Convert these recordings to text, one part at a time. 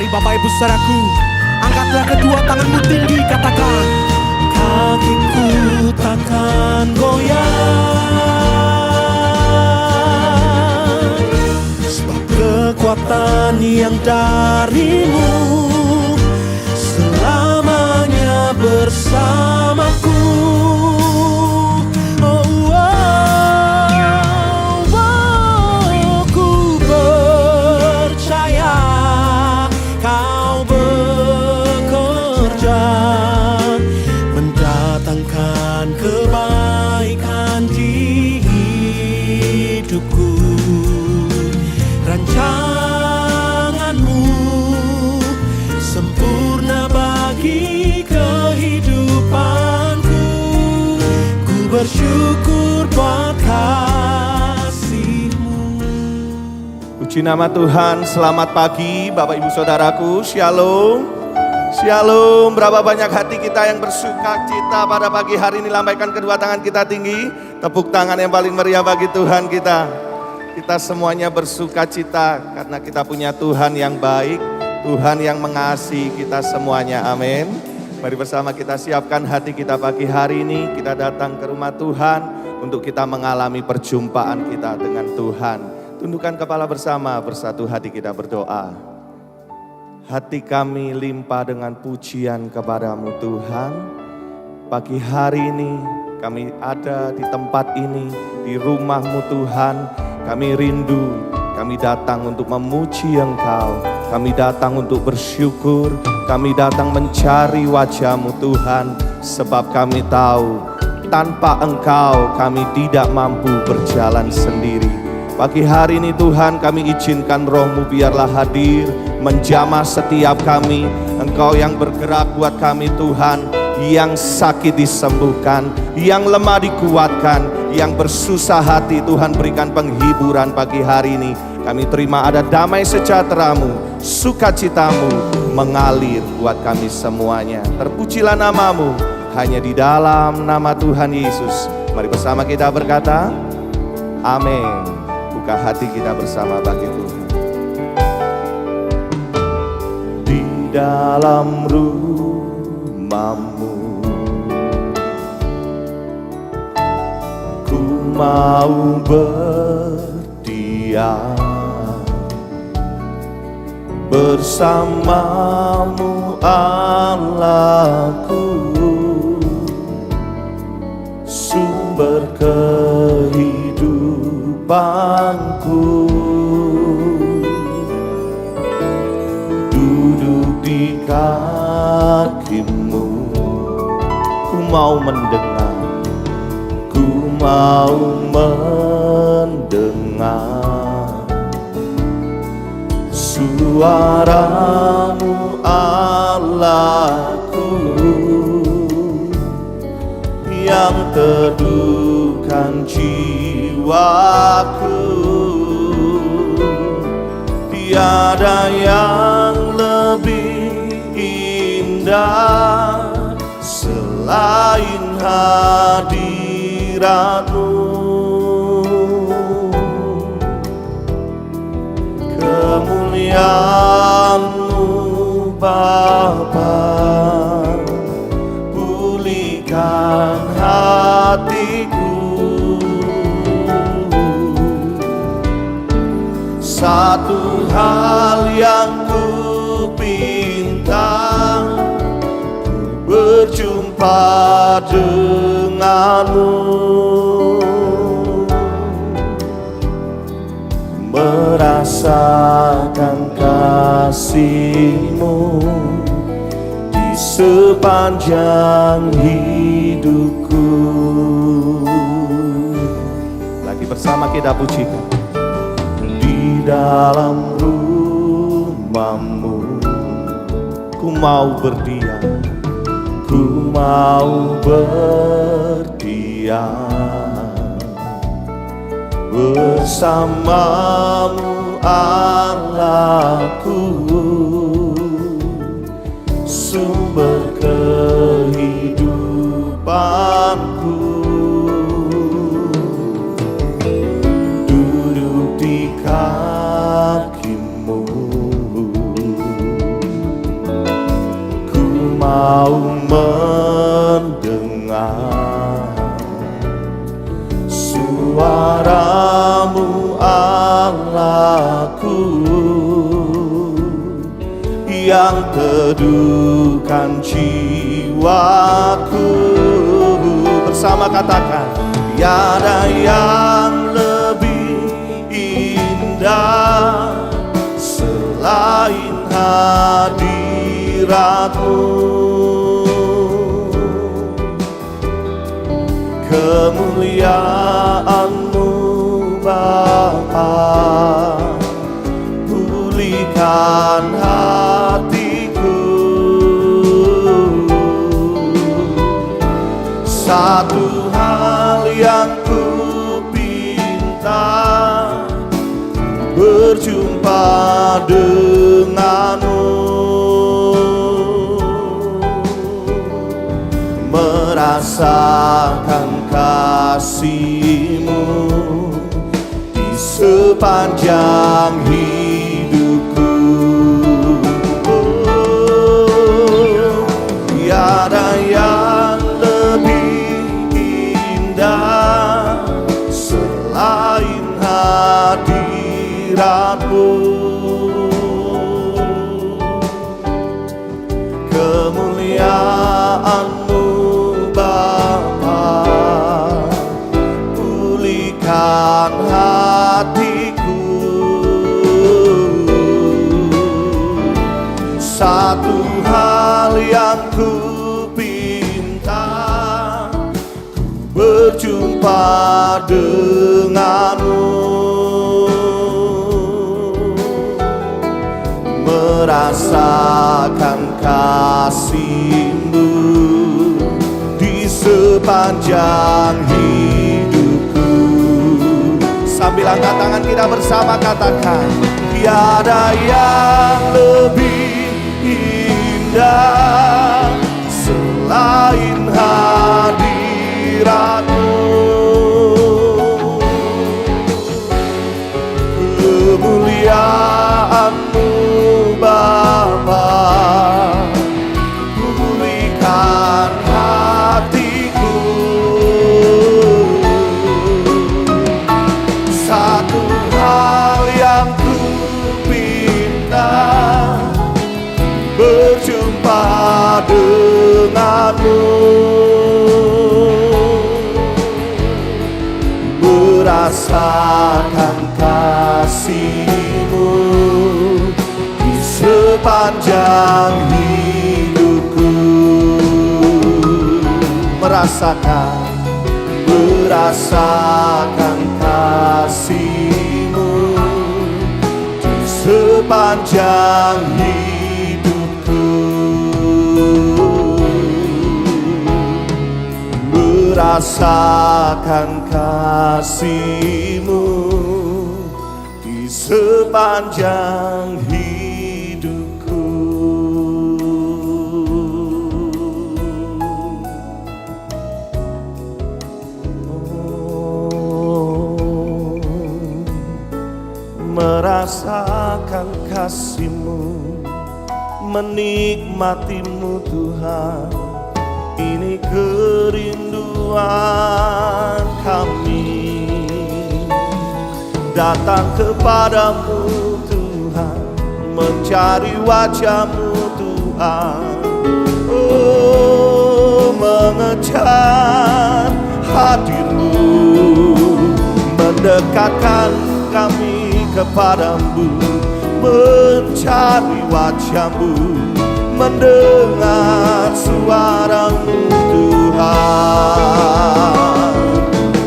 Mari Bapak Ibu Saudaraku, angkatlah kedua tanganmu tinggi, katakan, kakiku takkan goyah, sebab kekuatan yang darimu selamanya bersamaku. Ku percaya kau bekerja mendatangkan kebaikan di hidupku. Rancanganmu sempurna bagi kehidupanku. Ku bersyukur buat kasih-Mu. Puji nama Tuhan. Selamat pagi Bapak Ibu Saudaraku. Shalom. Shalom. Berapa banyak hati kita yang bersuka cita pada pagi hari ini. Lambaikan kedua tangan kita tinggi. Tepuk tangan yang paling meriah bagi Tuhan kita. Kita semuanya bersuka cita karena kita punya Tuhan yang baik, Tuhan yang mengasihi kita semuanya. Amin. Mari bersama kita siapkan hati kita pagi hari ini. Kita datang ke rumah Tuhan untuk kita mengalami perjumpaan kita dengan Tuhan. Tundukkan kepala bersama, bersatu hati kita berdoa. Hati kami limpah dengan pujian kepadamu Tuhan. Pagi hari ini kami ada di tempat ini, di rumah-Mu Tuhan. Kami rindu, kami datang untuk memuji Engkau. Kami datang untuk bersyukur, kami datang mencari wajah-Mu Tuhan. Sebab kami tahu, tanpa Engkau kami tidak mampu berjalan sendiri. Pagi hari ini Tuhan, kami izinkan Roh-Mu biarlah hadir, menjamah setiap kami. Engkau yang bergerak buat kami Tuhan, yang sakit disembuhkan, yang lemah dikuatkan, yang bersusah hati Tuhan berikan penghiburan pagi hari ini. Kami terima ada damai sejahtera-Mu, sukacita-Mu mengalir buat kami semuanya. Terpujilah nama-Mu, hanya di dalam nama Tuhan Yesus. Mari bersama kita berkata, amin. Buka hati kita bersama bagi Tuhan. Di dalam rumah-Mu ku mau berdiam, bersama-Mu Allahku, sumber kehidupanku. Duduk di kaki-Mu, ku mau mendengar, ku mau mendengar suara-Mu Allahku, yang teduhkan jiwaku. Tiada yang lebih indah selain hadirat-Mu. Kemuliaan-Mu Bapa, pulihkan hatiku. Satu hal yang ku pinta, berjumpa dengan-Mu, merasakan kasih-Mu di sepanjang hidupku. Lagi bersama kita pujikan. Di dalam rumah-Mu ku mau berdiam, ku mau berdiam, bersama-Mu Allahku, sumber kehidupanku. Duduk di kaki-Mu, Suaramu Allahku yang teduhkan jiwaku. Bersama katakan, tiada yang lebih indah selain hadiratmu. Kemuliaan-Mu Bapa, pulihkan hatiku. Satu hal yang ku pinta, berjumpa denganmu, merasakan kasih-Mu di sepanjang hidupku. Tiada yang lebih indah selain hadirat-Mu. Kemuliaan-Mu Bapa, pulihkan hatiku. Satu hal yang ku pinta, ku berjumpa denganmu, merasakan kasih-Mu di sepanjang hidupku. Sambil angkat tangan kita bersama katakan, tiada yang lebih indah selain hadirat-Mu. Kemuliaan-Mu Bapa, pulihkan hatiku. Satu hal yang ku pinta, berjumpa denganmu, merasakan kasih-Mu di sepanjang hidupku. Merasakan kasih-Mu di sepanjang hidupku. Merasakan kasih-Mu di sepanjang hidupku. Oh, merasakan kasih-Mu, menikmati-Mu Tuhan, ini kerinduan kami. Datang kepadamu Tuhan, mencari wajah-Mu Tuhan. Oh, mengejar hadir-Mu, mendekatkan kami kepadamu, mencari wajah-Mu, mendengar suara-Mu Tuhan.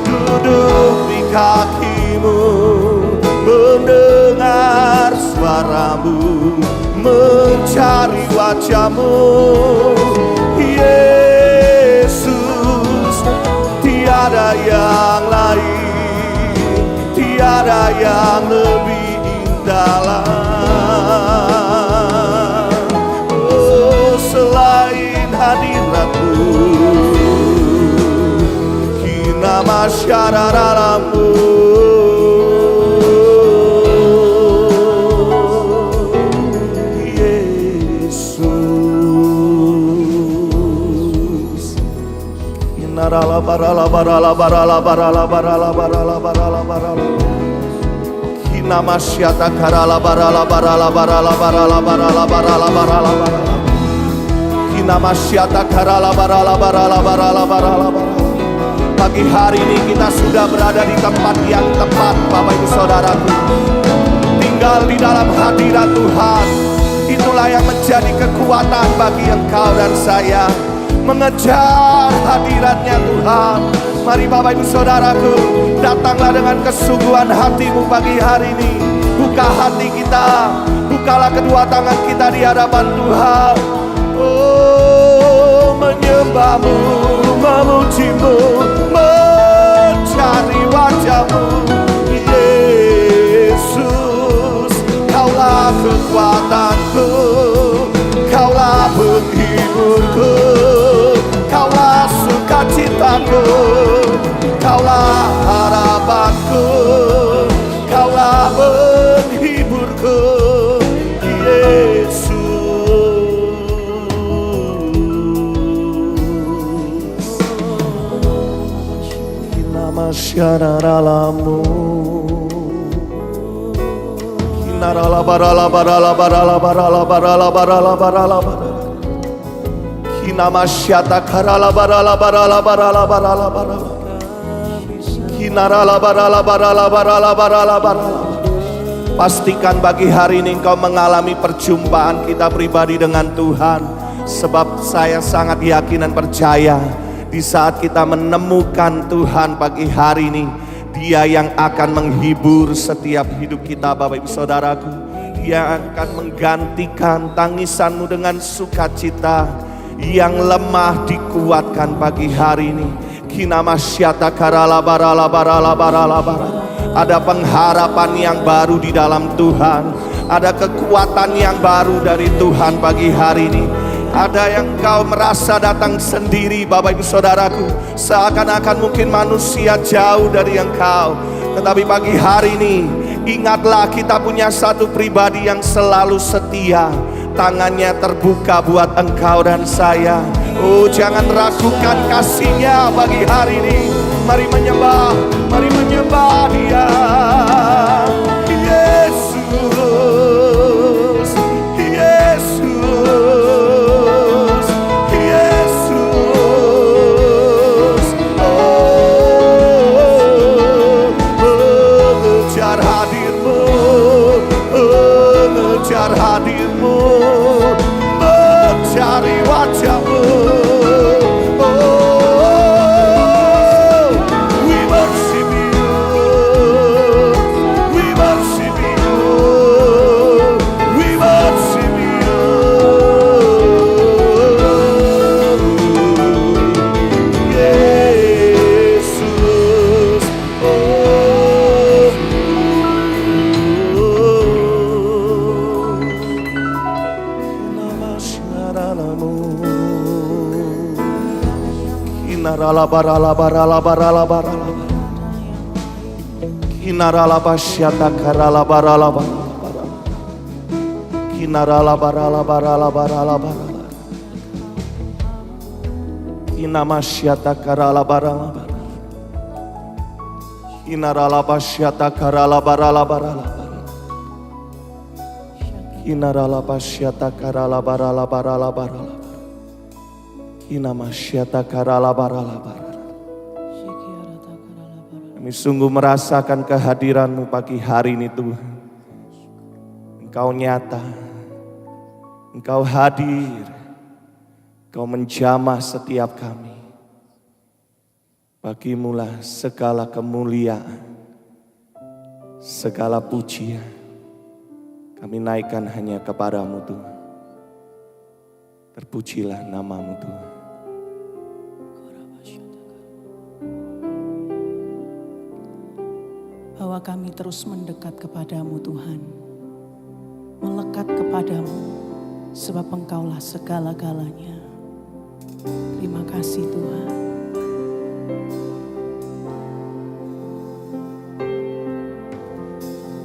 Duduk di kaki-Mu, mendengar suara-Mu, mencari wajah-Mu. Yesus, tiada yang lain, tiada yang lebih indah selain hadirat-Mu. Kina masyarakat-Mu, Yesus. Inarala barala barala barala barala barala barala barala barala. Kinamasyata karala barala barala barala barala barala barala barala barala. Kinamasyata karala barala barala barala barala barala. Pagi hari ini kita sudah berada di tempat yang tepat, Bapak Ibu Saudaraku. Tinggal di dalam hadirat Tuhan. Itulah yang menjadi kekuatan bagi engkau dan saya. Mengejar hadiratnya Tuhan. Mari Bapak Ibu Saudaraku, datanglah dengan kesungguhan hatimu pagi hari ini. Buka hati kita, bukalah kedua tangan kita di hadapan Tuhan. Oh, menyembahmu, memujimu, mencari wajahmu, Yesus. Kaulah kekuatanku, Kaulah penghiburku, Kaulah sukacitaku, Kaulah harapanku, Kaulah penghiburku, Yesus. Nama syaralamu, kinarala barala barala barala barala barala barala barala barala. Kinamasyata karala barala barala barala barala barala. Kinarala barala barala barala barala barala. Pastikan pagi hari ini engkau mengalami perjumpaan kita pribadi dengan Tuhan. Sebab saya sangat yakin dan percaya di saat kita menemukan Tuhan pagi hari ini, Dia yang akan menghibur setiap hidup kita, Bapak Ibu Saudaraku. Dia akan menggantikan tangisanmu dengan sukacita. Yang lemah dikuatkan pagi hari ini. Kinamasyata karala barala barala barala barala. Ada pengharapan yang baru di dalam Tuhan. Ada kekuatan yang baru dari Tuhan pagi hari ini. Ada yang kau merasa datang sendiri, Bapak Ibu Saudaraku, seakan-akan mungkin manusia jauh dari engkau. Tetapi pagi hari ini, ingatlah kita punya satu pribadi yang selalu setia. Tangannya terbuka buat engkau dan saya. Oh, jangan ragukan kasih-Nya pagi hari ini. Mari menyembah Dia. Yesus, Yesus, Yesus. Oh, mengejar hadir-Mu, mengejar hadir-Mu, mencari wajah-Mu. Kinarala barala barala barala barala. Kinarala basyata karala barala barala. Kinarala barala barala barala barala. Kinamasyata karala barala barala. Kinarala basyata karala barala barala. Kinarala basyata karala barala barala barala. Kinamasyata karala barala barala. Kami sungguh merasakan kehadiran-Mu pagi hari ini Tuhan. Engkau nyata, Engkau hadir, Engkau menjamah setiap kami. Bagimu-lah segala kemuliaan, segala pujian. Kami naikkan hanya kepada-Mu Tuhan. Terpujilah nama-Mu Tuhan. Bahwa kami terus mendekat kepadamu Tuhan, melekat kepadamu, sebab Engkaulah segala-galanya. Terima kasih Tuhan.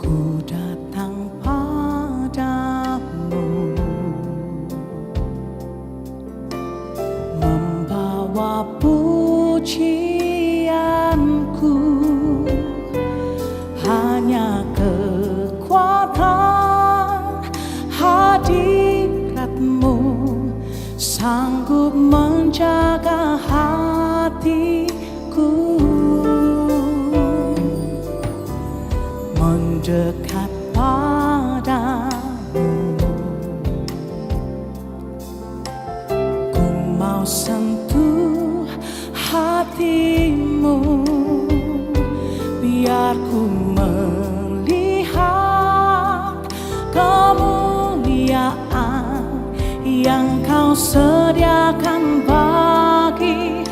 Ku datang padamu, membawa pujian mendekat padamu. Ku mau sentuh hatimu, biar ku melihat kemuliaan yang kau sediakan bagiku.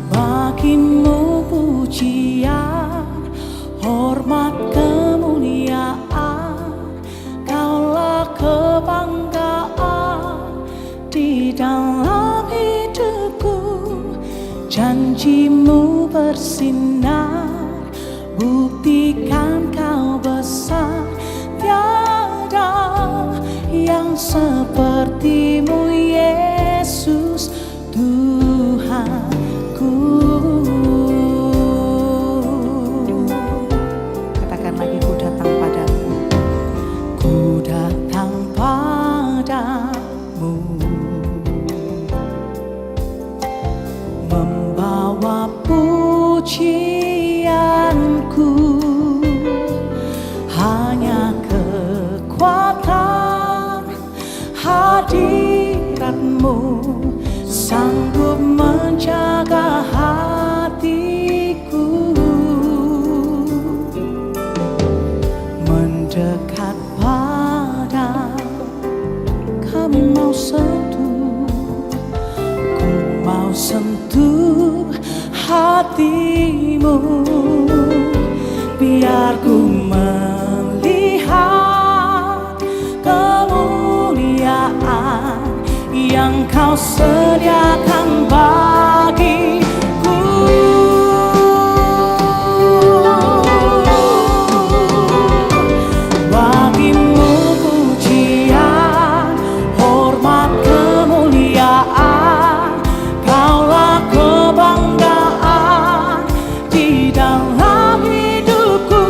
Bagimu pujian, hormat, kemuliaan, kaulah kebanggaan di dalam hidupku. Janjimu bersinar, buktikan kau besar, tiada yang sepertimu Yesus Tuhanku. Katakan lagi, ku datang padamu, ku datang padamu, membawa pujianku, hanya kekuatan hadiratmu sanggup menjaga hatiku. Mendekat pada kami mau sentuh, ku mau sentuh hatimu, biar ku melihat kemuliaan yang kau sediakan bagiku. Bagimu pujian, hormat, kemuliaan, kaulah kebanggaan di dalam hidupku.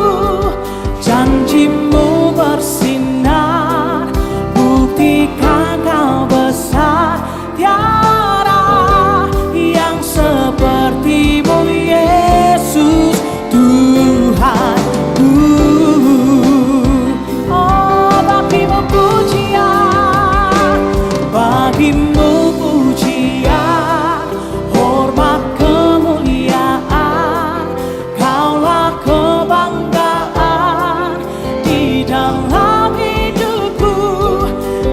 Janjimu bersinar, buktikan kau besar, tiada yang sepertimu Yesus Tuhanku. Oh, bagimu pujian, bagimu pujian, hormat, kemuliaan, kaulah kebanggaan di dalam hidupku.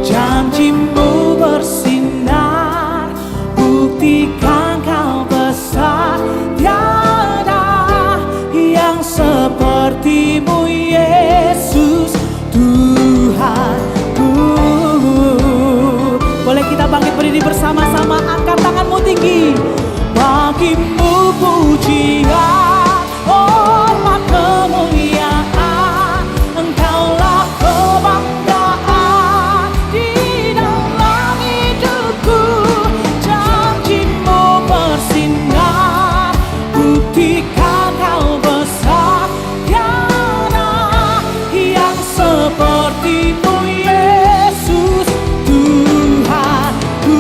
Janjimu bersinar, buktikan kau besar, tiada yang sepertimu Yesus Tuhanku. Boleh kita bangkit berdiri bersama-sama, angkat tanganmu tinggi. Bagimu pujian, hormat, kemuliaan, engkaulah kebanggaan di dalam hidupku. Janjimu bersinar, buktikan kau besar, tiada yang sepertimu Yesus Tuhanku.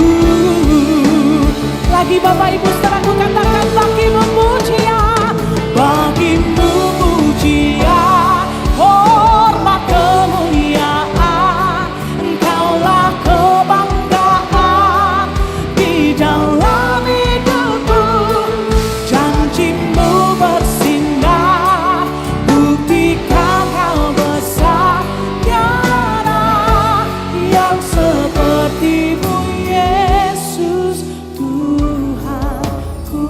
Lagi Bapak Ibu saudaraku, katakan bagimu pujian, bagimu pujian, hormat, kemuliaan, engkaulah kebanggaan di dalam hidupku. Janjimu bersinar, buktikan kau besar, tiada yang sepertimu Yesus Tuhanku.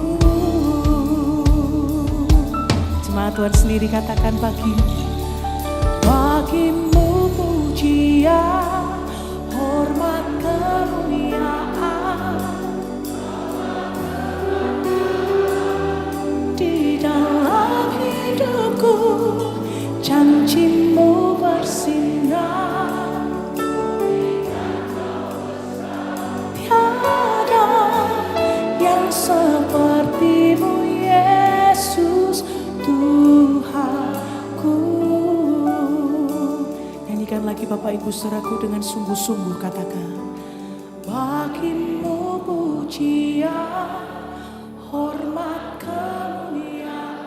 Jemaat Tuhan sendiri katakan, bagimu pujian, hormat, kemuliaan di dalam hidupku. Janjimu bersinar, tiada yang sepertimu Yesus Tuhanku. Nyanyikan lagi Bapak Ibu saudaraku dengan sungguh-sungguh, katakan, bagimu pujian, hormat kemuliaan.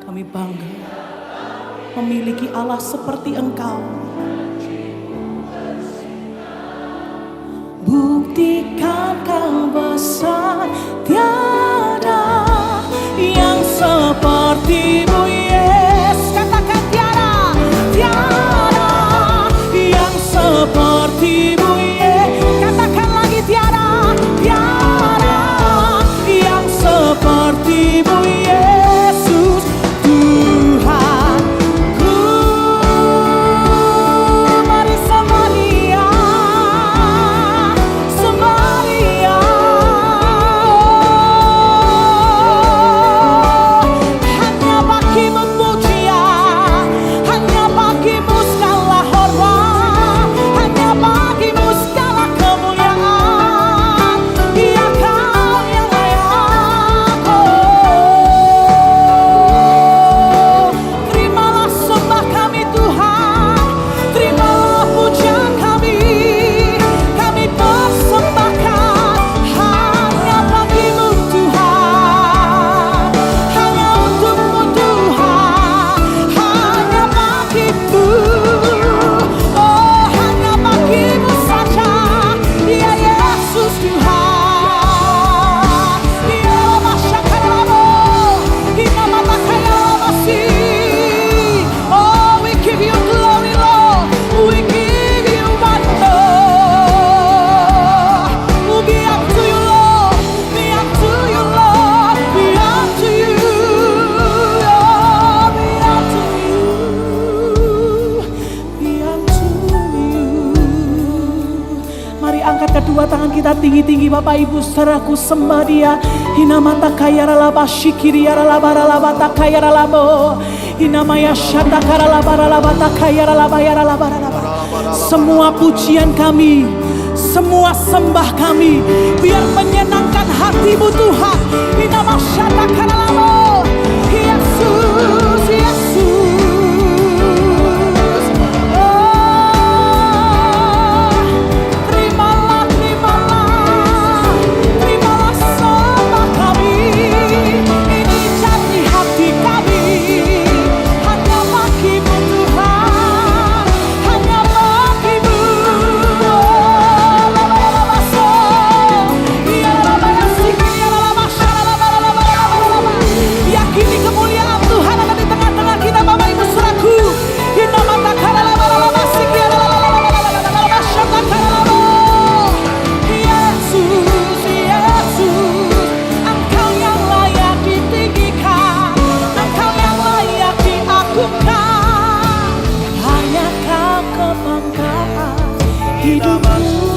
Kami bangga memiliki Allah seperti Engkau. Buktikan Kau besar, tiada yang seperti-Mu, Yes. Katakan tiada, tiada yang seperti-Mu, Yes. Katakan lagi tiada, tiada yang seperti-Mu, Yesus Tuhanku. Mari sembah Dia, sembah Dia. Hanya bagi-Mu pujian, hanya bagi-Mu segala hormat, hanya bagi-Mu segala kemuliaan. Ya Kau yang layak. Terimalah sembah kami Tuhan, terimalah pujian kami. Kami persembahkan hanya bagi-Mu Tuhan, hanya untuk-Mu Tuhan, hanya bagi-Mu. Oh, hanya bagi-Mu saja, ya Yesus Tuhan. Ya Masyakaramo, Inama Takaya Masih. Oh, we give You glory, Lord. We give You honor. We'll be up to You, Lord. Be up to You, Lord. Be up to You. Oh, be up to You. Be up to You. Mari angkat kedua tangan kita tinggi-tinggi, Bapak Ibu saudaraku, sembah Dia. Hinamata kaya ralaba shikiri ralaba ralaba takaya ralabo. Hinamaya shatakara laba ralaba takaya ralaba ya ralaba ralaba. Semua pujian kami, semua sembah kami, biar menyenangkan hati-Mu Tuhan. Hinama shatakara labo. Yesus, Yesus. Oh, terimalah, terimalah, terimalah sembah kami. Ini janji hati kami, hanya bagi-Mu Tuhan, hanya bagi-Mu. Yakini kemuliaan Tuhan ada di tengah-tengah kita, Bapak Ibu saudaraku. Yesus, Yesus, Engkau yang layak ditinggikan, Engkau yang layak diagungkan. Hanya Kau kebanggaan hidupku,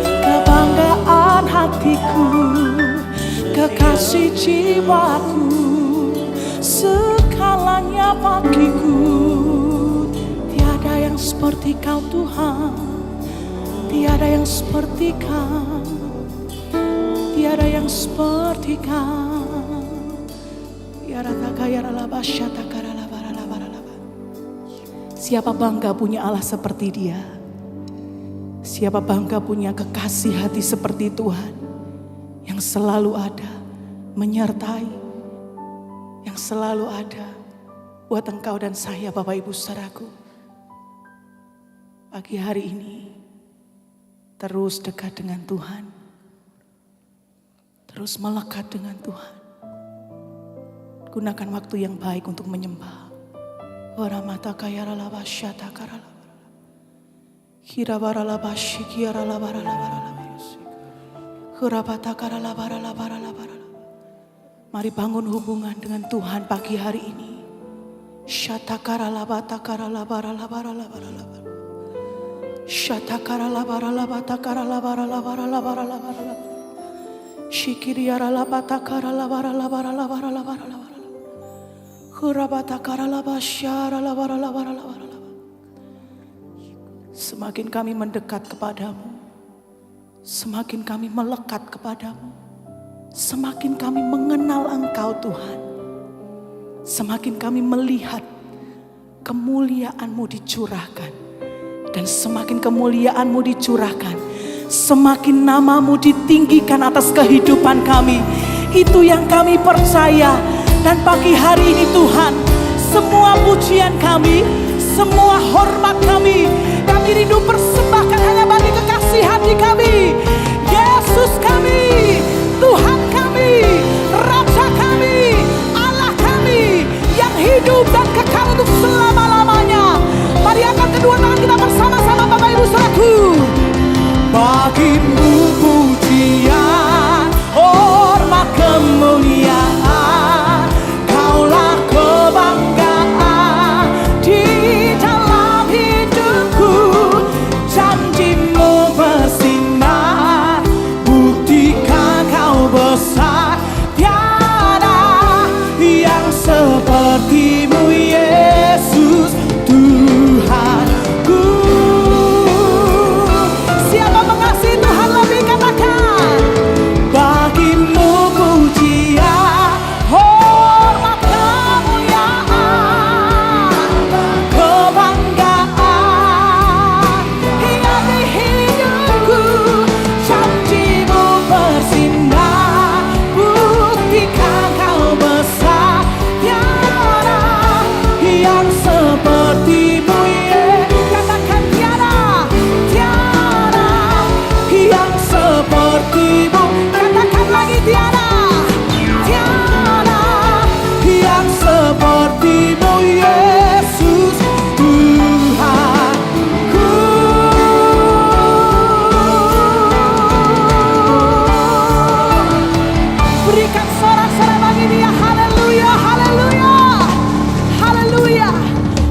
kebanggaan hatiku, kekasih jiwaku, segalanya bagiku. Tiada yang seperti Kau Tuhan, tiada yang seperti Kau, tiada yang seperti Kau. Tiada takaya ralaba syatakara laba ralaba ralaba. Siapa bangga punya Allah seperti Dia? Siapa bangga punya kekasih hati seperti Tuhan, yang selalu ada, menyertai, yang selalu ada buat engkau dan saya, Bapak Ibu saudaraku. Pagi hari ini terus dekat dengan Tuhan, terus melekat dengan Tuhan. Gunakan waktu yang baik untuk menyembah. Waramata kaya ralaba syata karala, kira barala bashi kira labara labara labara, kurabata karala bara labara labara. Mari bangun hubungan dengan Tuhan pagi hari ini. Shatakara labata karala bara labara labara labara. Shatakara labara labata karala bara labara labara labara. Shikiriara labata karala bara labara labara labara labara. Kurabata karala basyara labara labara labara labara. Semakin kami mendekat kepadamu, semakin kami melekat kepadamu, semakin kami mengenal Engkau Tuhan, semakin kami melihat kemuliaan-Mu dicurahkan Dan semakin kemuliaan-Mu dicurahkan, semakin nama-Mu ditinggikan atas kehidupan kami. Itu yang kami percaya. Dan pagi hari ini Tuhan, semua pujian kami, semua hormat kami rindu persembahkan hanya bagi kekasih hati kami, Yesus kami, Tuhan kami, Raja kami, Allah kami yang hidup dan kekal untuk selama-lamanya. Mari angkat kedua tangan kita bersama-sama Bapak Ibu Saudaraku. Bagimu pujian, hormat, kemuliaan, Kaulah kebanggaan di dalam hidupku. Janji-Mu bersinar, buktikan Kau besar. Tiada yang seperti-Mu Yesus Tuhanku. Siapa mengasihi Tuhan lebih, katakan. Bagimu pujian, hormat, kemuliaan, kebanggaan hingga di hidupku. Janji-Mu bersinar, buktikan Kau besar. Tiada yang seperti-Mu katakan tiada, tiada yang seperti-Mu. Katakan lagi tiada, tiada yang seperti-Mu Yesus Tuhanku. Berikan sorak-sorai bagi Dia. Haleluya, haleluya, haleluya.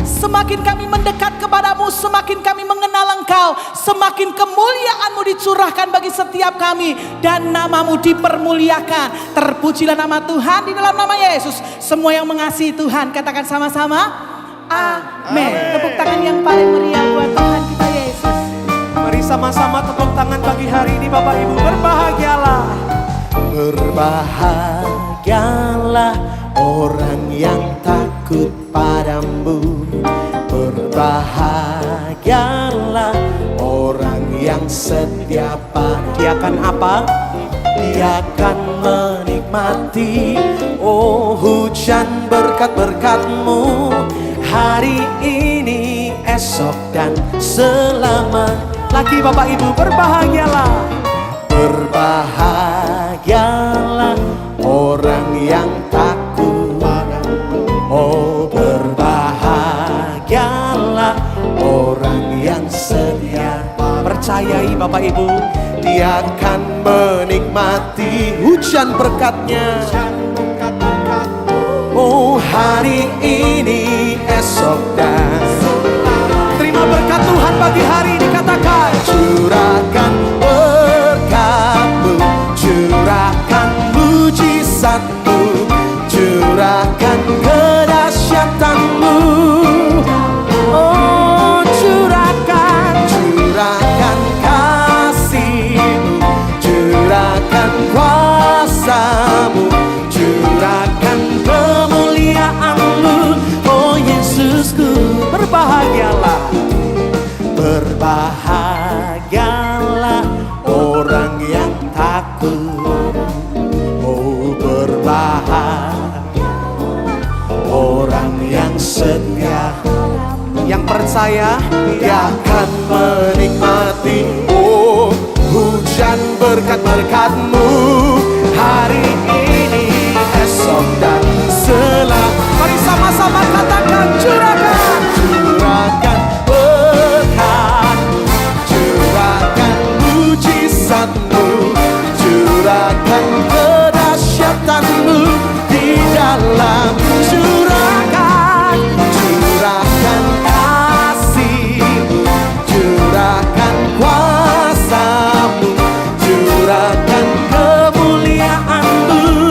Semakin kami mendekat kepadamu, semakin kami mengenal Engkau, semakin kemuliaan-Mu dicurahkan bagi setiap kami, dan nama-Mu dipermuliakan. Terpujilah nama Tuhan di dalam nama Yesus. Semua yang mengasihi Tuhan katakan sama-sama, amin. Tepuk tangan yang paling meriah buat Tuhan kita Yesus. Mari sama-sama tepuk tangan pagi hari ini Bapak Ibu. Berbahagialah. Berbahagialah orang yang takut padamu. Berbahagialah orang yang setia padamu. Dia akan apa? Dia akan menikmati, oh hujan berkat-berkat-Mu hari ini, esok dan selamanya. Lagi Bapak Ibu, berbahagialah. Berbahagialah orang yang takut padamu. Oh berbahagialah orang yang setia. Percayai Bapak Ibu, Dia akan menikmati hujan berkat-Nya. Oh hari ini, esok dan terima berkat Tuhan pagi hari ini. Katakan, curahkan berkat-Mu, curahkan mujizat-Mu, curahkan kedahsyatan-Mu. Oh curahkan, curahkan kasih-Mu, curahkan kuasa-Mu, curahkan kemuliaan-Mu. Oh Yesusku, berbahagialah. Berbahagialah orang yang takut. Oh berbahagia orang yang setia, yang percaya Dia akan menikmati, oh hujan berkat-berkat-Mu hari ini, esok dan selamanya. Mari sama-sama katakan, curahkan, curahkan berkat-Mu, curahkan mujizat-Mu, curahkan kedahsyatan-Mu di dalam. Curahkan, curahkan kasih-Mu, curahkan kuasa-Mu, curahkan kemuliaan-Mu.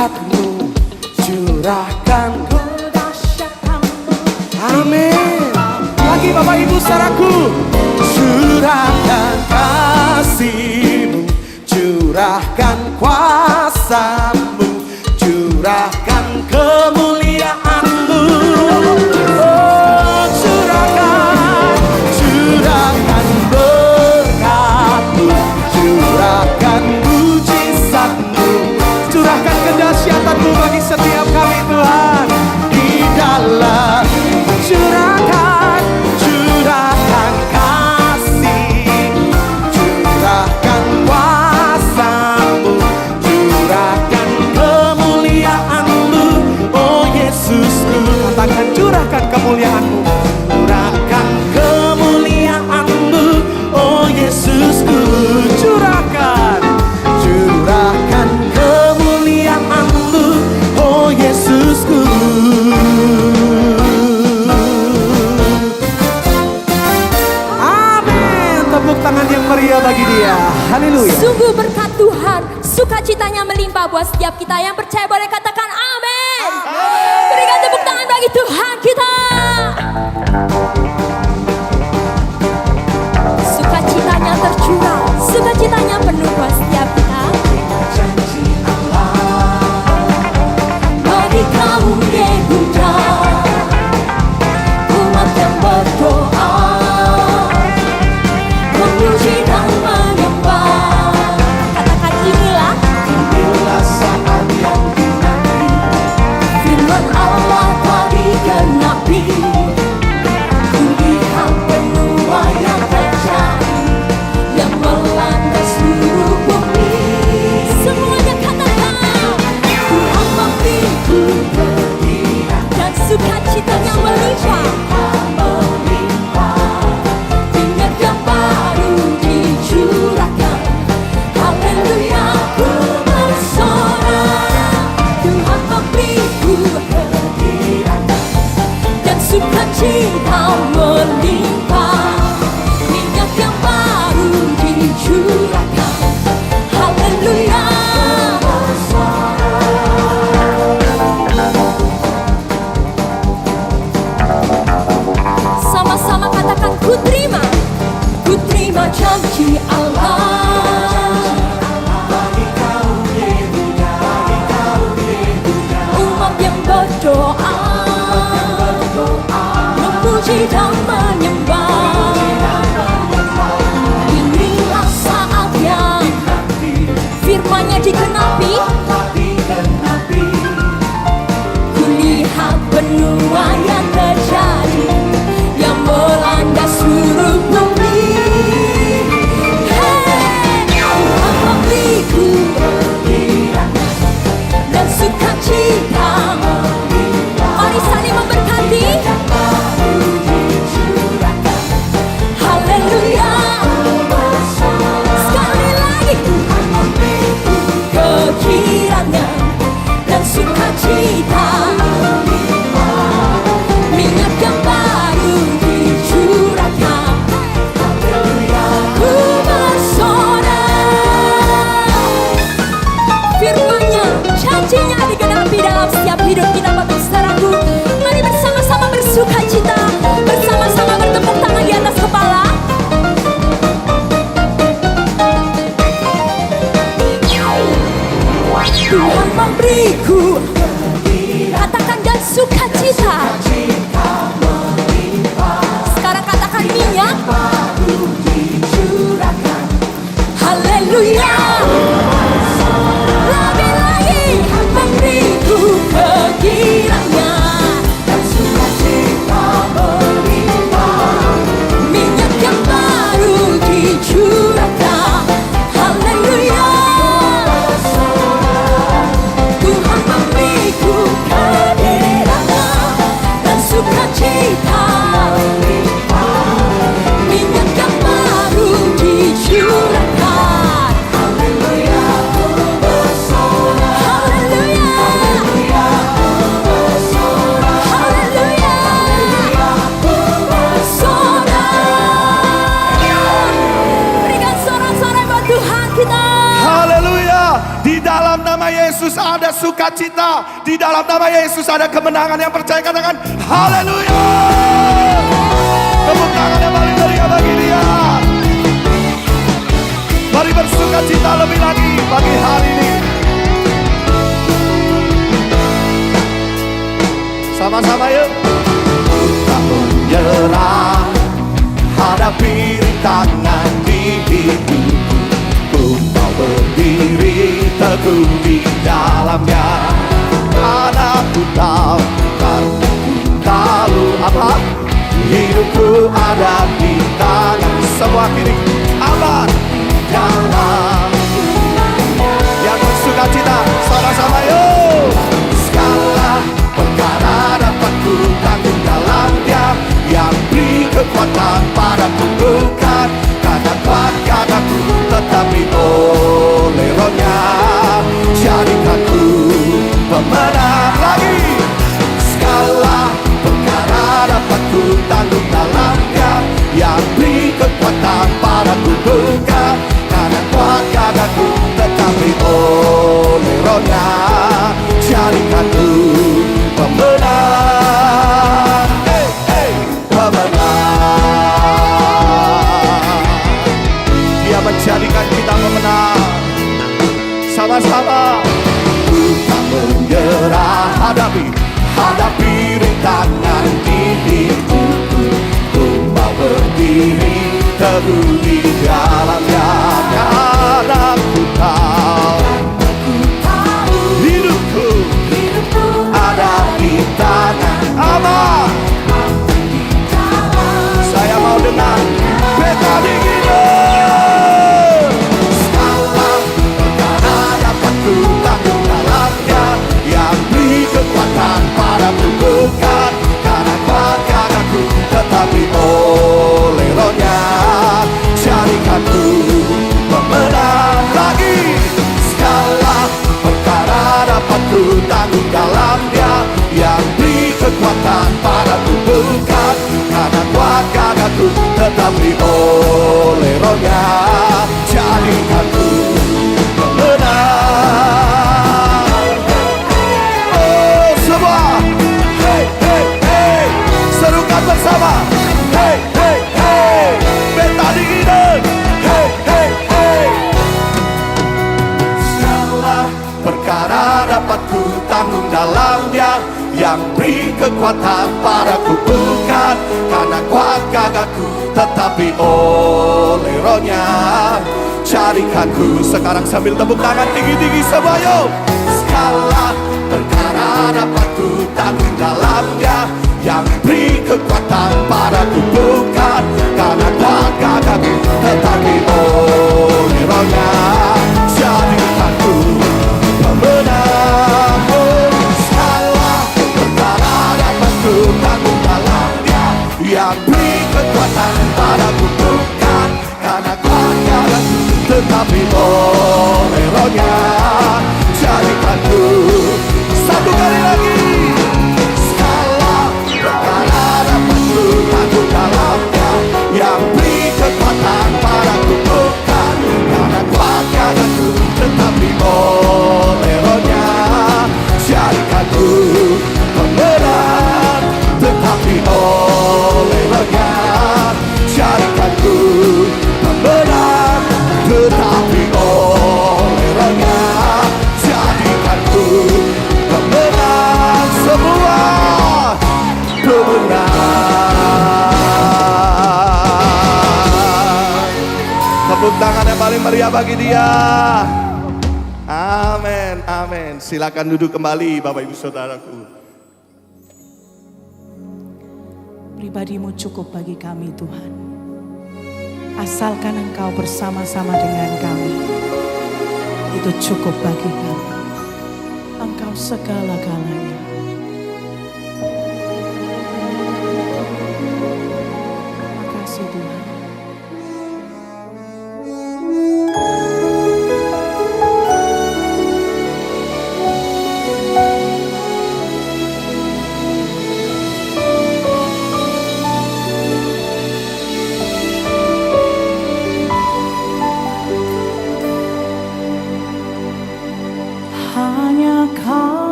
mujizatmu, curahkan kedahsyatanmu. amin. Lagi Bapak Ibu saudaraku, curahkan kasihmu, curahkan kuasamu, curahkan kemuliaanmu. Oh, curahkan berkatmu, curahkan mujizatmu, curahkan kedahsyatanmu bagi setiap kami Tuhan. Di dalam curahkan kasih, curahkan kuasamu, curahkan kemuliaanmu. Oh Yesusku, katakan curahkan kemuliaanmu, curahkan kemuliaanmu. Oh Yesusku, curahkan kemuliaanmu. Oh Yesusku. Amin. Tepuk tangan yang meriah bagi dia. Haleluya. Sungguh berkat Tuhan, sukacitanya melimpah buat setiap kita yang percaya. Boleh katakan amin. Berikan tepuk tangan bagi Tuhan kita. Sukacitanya tercurah, sukacitanya penuh buat setiap kita. Bagi kaum Yehuda, umat yang berdoa, memuji dan menyembah. Katakan inilah saat yang dinanti. Firman Allah telah digenapi. Kulihat penuai yang terjadi, yang melanda seluruh bumi. Semuanya katakan, Tuhan memberiku kegembiraan dan sukacitanya melimpah. Minyak yang baru dicurahkan. Haleluya, ku bersorak. Tuhan memberiku kegembiraan dan sukacita melimpah. Minyak yang baru dicurahkan. Haleluya. Sama-sama katakan ku terima janji Allah. Umat yang berdoa, memuji dan menyembah. Inilah saat yang firman-Nya digenapi. Kulihat penuai yang terjadi, yang melanda seluruh bumi. Tuhan memberiku kegembiraan dan sukacita. Mari saling memberkati. Haleluya. Sekali lagi, kekiranya dan sukacita. Minyak yang baru dicurahkan. Ku bersorak. Firman-Nya, janji-Nya digenapi dalam setiap hidup kita Bapak Saudaraku. Mari bersama-sama bersukacita, bersama-sama bertepuk tangan di atas kepala. Tuhan memberiku, katakan dan sukacita. Sekarang katakan minyak. Haleluya. Lebih lagi, memberiku kegiranya dan sukacita melimpah. Minyak yang baru dicurahkan. Haleluya. Tuhan memberiku kehadirannya dan sukacita melimpah. Minyak yang baru dicurahkan. Haleluya. nama Yesus ada sukacita. Di dalam nama Yesus ada kemenangan. Yang percaya katakan haleluya. Tepuk tangan yang paling meriah bagi dia. Mari bersukacita lebih lagi pagi hari ini. Sama-sama yuk. Tak menyerah, hadapi rintangan di hidupku. Ku mau berdiri teguh di dalamnya. Anakku tahu, karena ku tahu apa? Hidupku ada di tangan. Semua kiri aman. Jangan yang bersukacita, sama-sama yuk. Segala perkara dapat ku tanggung dalam Dia yang beri kekuatan padaku, bukan karena kuat kataku, tetapi oleh Roh-Nya jadikan ku pemenang lagi. Segala perkara dapat ku tanggung dalam Dia yang beri kekuatan padaku, bukan karena kuat kataku, tetapi oleh Roh-Nya jadikan ku pemenang. Hey, hey, pemenang. Dia menjadikan kita pemenang. Sama-sama. Ku tak menyerah, hadapi rintangan di hidupku. Ku mau berdiri teguh di dalamnya. Anakku tahu, hidupku ada di tangan Allah. Saya mau dengar beta dingin. Segala perkara dapat ku tanggung dalamnya yang beri kekuatan padaku, bukan karena kuat kataku, tetapi oleh Roh-Nya jadikan ku pemenang lagi. Segala perkara dapat ku tanggung dalam Dia yang beri kekuatan padaku, bukan karena kuat kataku, tetapi oleh Roh-Nya jadikan ku pemenang. Oh semua, hey hey hey, serukan bersama, hey hey hey, beta dingin, hey hey hey. Segala perkara dapat ku tanggung dalam Dia yang beri kekuatan padaku, bukan karena kuat gagahku, tetapi oleh Roh-Nya jadikan ku. Sekarang sambil tepuk tangan tinggi-tinggi semua yuk. Segala perkara dapat ku tanggung dalam Dia yang beri kekuatan padaku, bukan karena kuat gagahku, tetapi oleh Roh-Nya jadikan ku pemenang. Segala perkara dapat ku tanggung dalam Dia yang beri kekuatan padaku, bukan karena kuat gagahku, tetapi oleh Roh-Nya jadikan ku. Satu kali lagi. Segala perkara dapat ku tanggung dalam Dia yang beri kekuatan padaku, bukan karena kuat gagahku, tetapi oleh Roh-Nya jadikan ku pemenang. Tetapi oleh Roh-Nya jadikan ku pemenang. Tetapi oleh Roh-Nya jadikan ku pemenang. Semua pemenang. Tepuk tangan yang paling meriah bagi Dia. Amin, amin. Silakan duduk kembali Bapak Ibu Saudaraku. Pribadimu cukup bagi kami Tuhan. Asalkan Engkau bersama-sama dengan kami, itu cukup bagi kami. Engkau segala-galanya. Terima kasih Tuhan.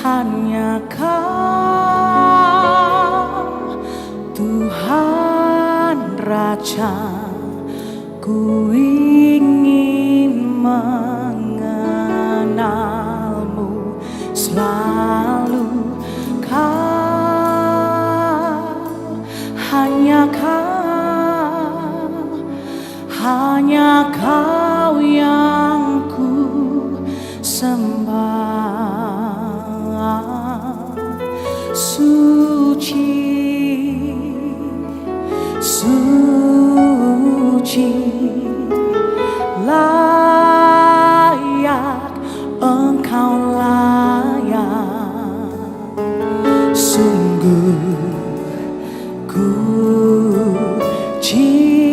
hanya Kau Tuhan Raja, ku ingin mengenalmu selalu. Kau, hanya Kau yang ku sembah. Suci, suci, layak Engkau layak. Sungguh ku cinta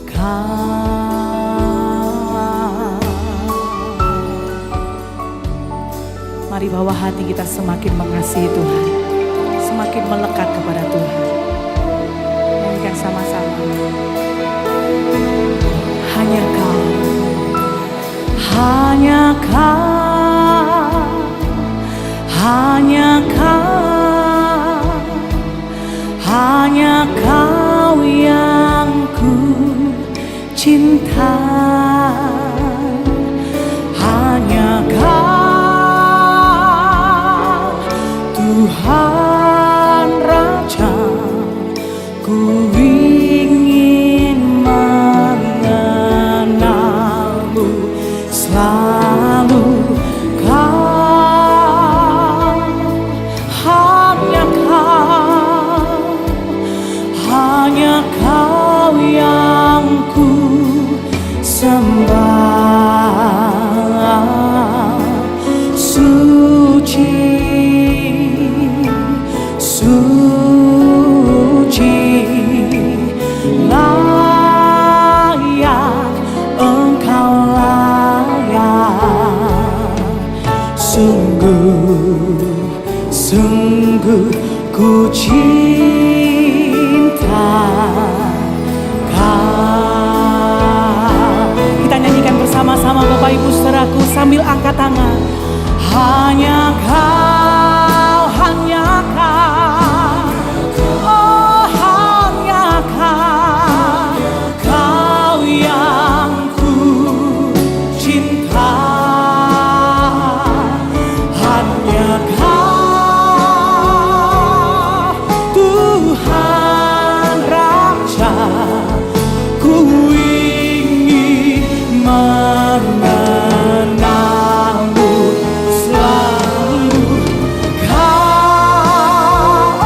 Kau. Mari bawa hati kita semakin mengasihi Tuhan, semakin melekat kepada Tuhan. Nyanyikan sama-sama. Hanya Kau, hanya Kau, hanya Kau, hanya Kau yang ku cinta. Hanya Kau Tuhan Raja, ku ingin mengenalmu selalu. Kau, hanya Kau, hanya Kau yang ku sembah. Suci, suci, layak Engkau layak. Sungguh, sungguh ku cinta Kau. Kita nyanyikan bersama-sama Bapak Ibu saudaraku sambil angkat tangan. Hanya Kau, hanya Kau, oh hanya Kau, Kau yang ku cinta. Hanya Kau Tuhan Raja, ku ingin mengenalmu selalu. Kau,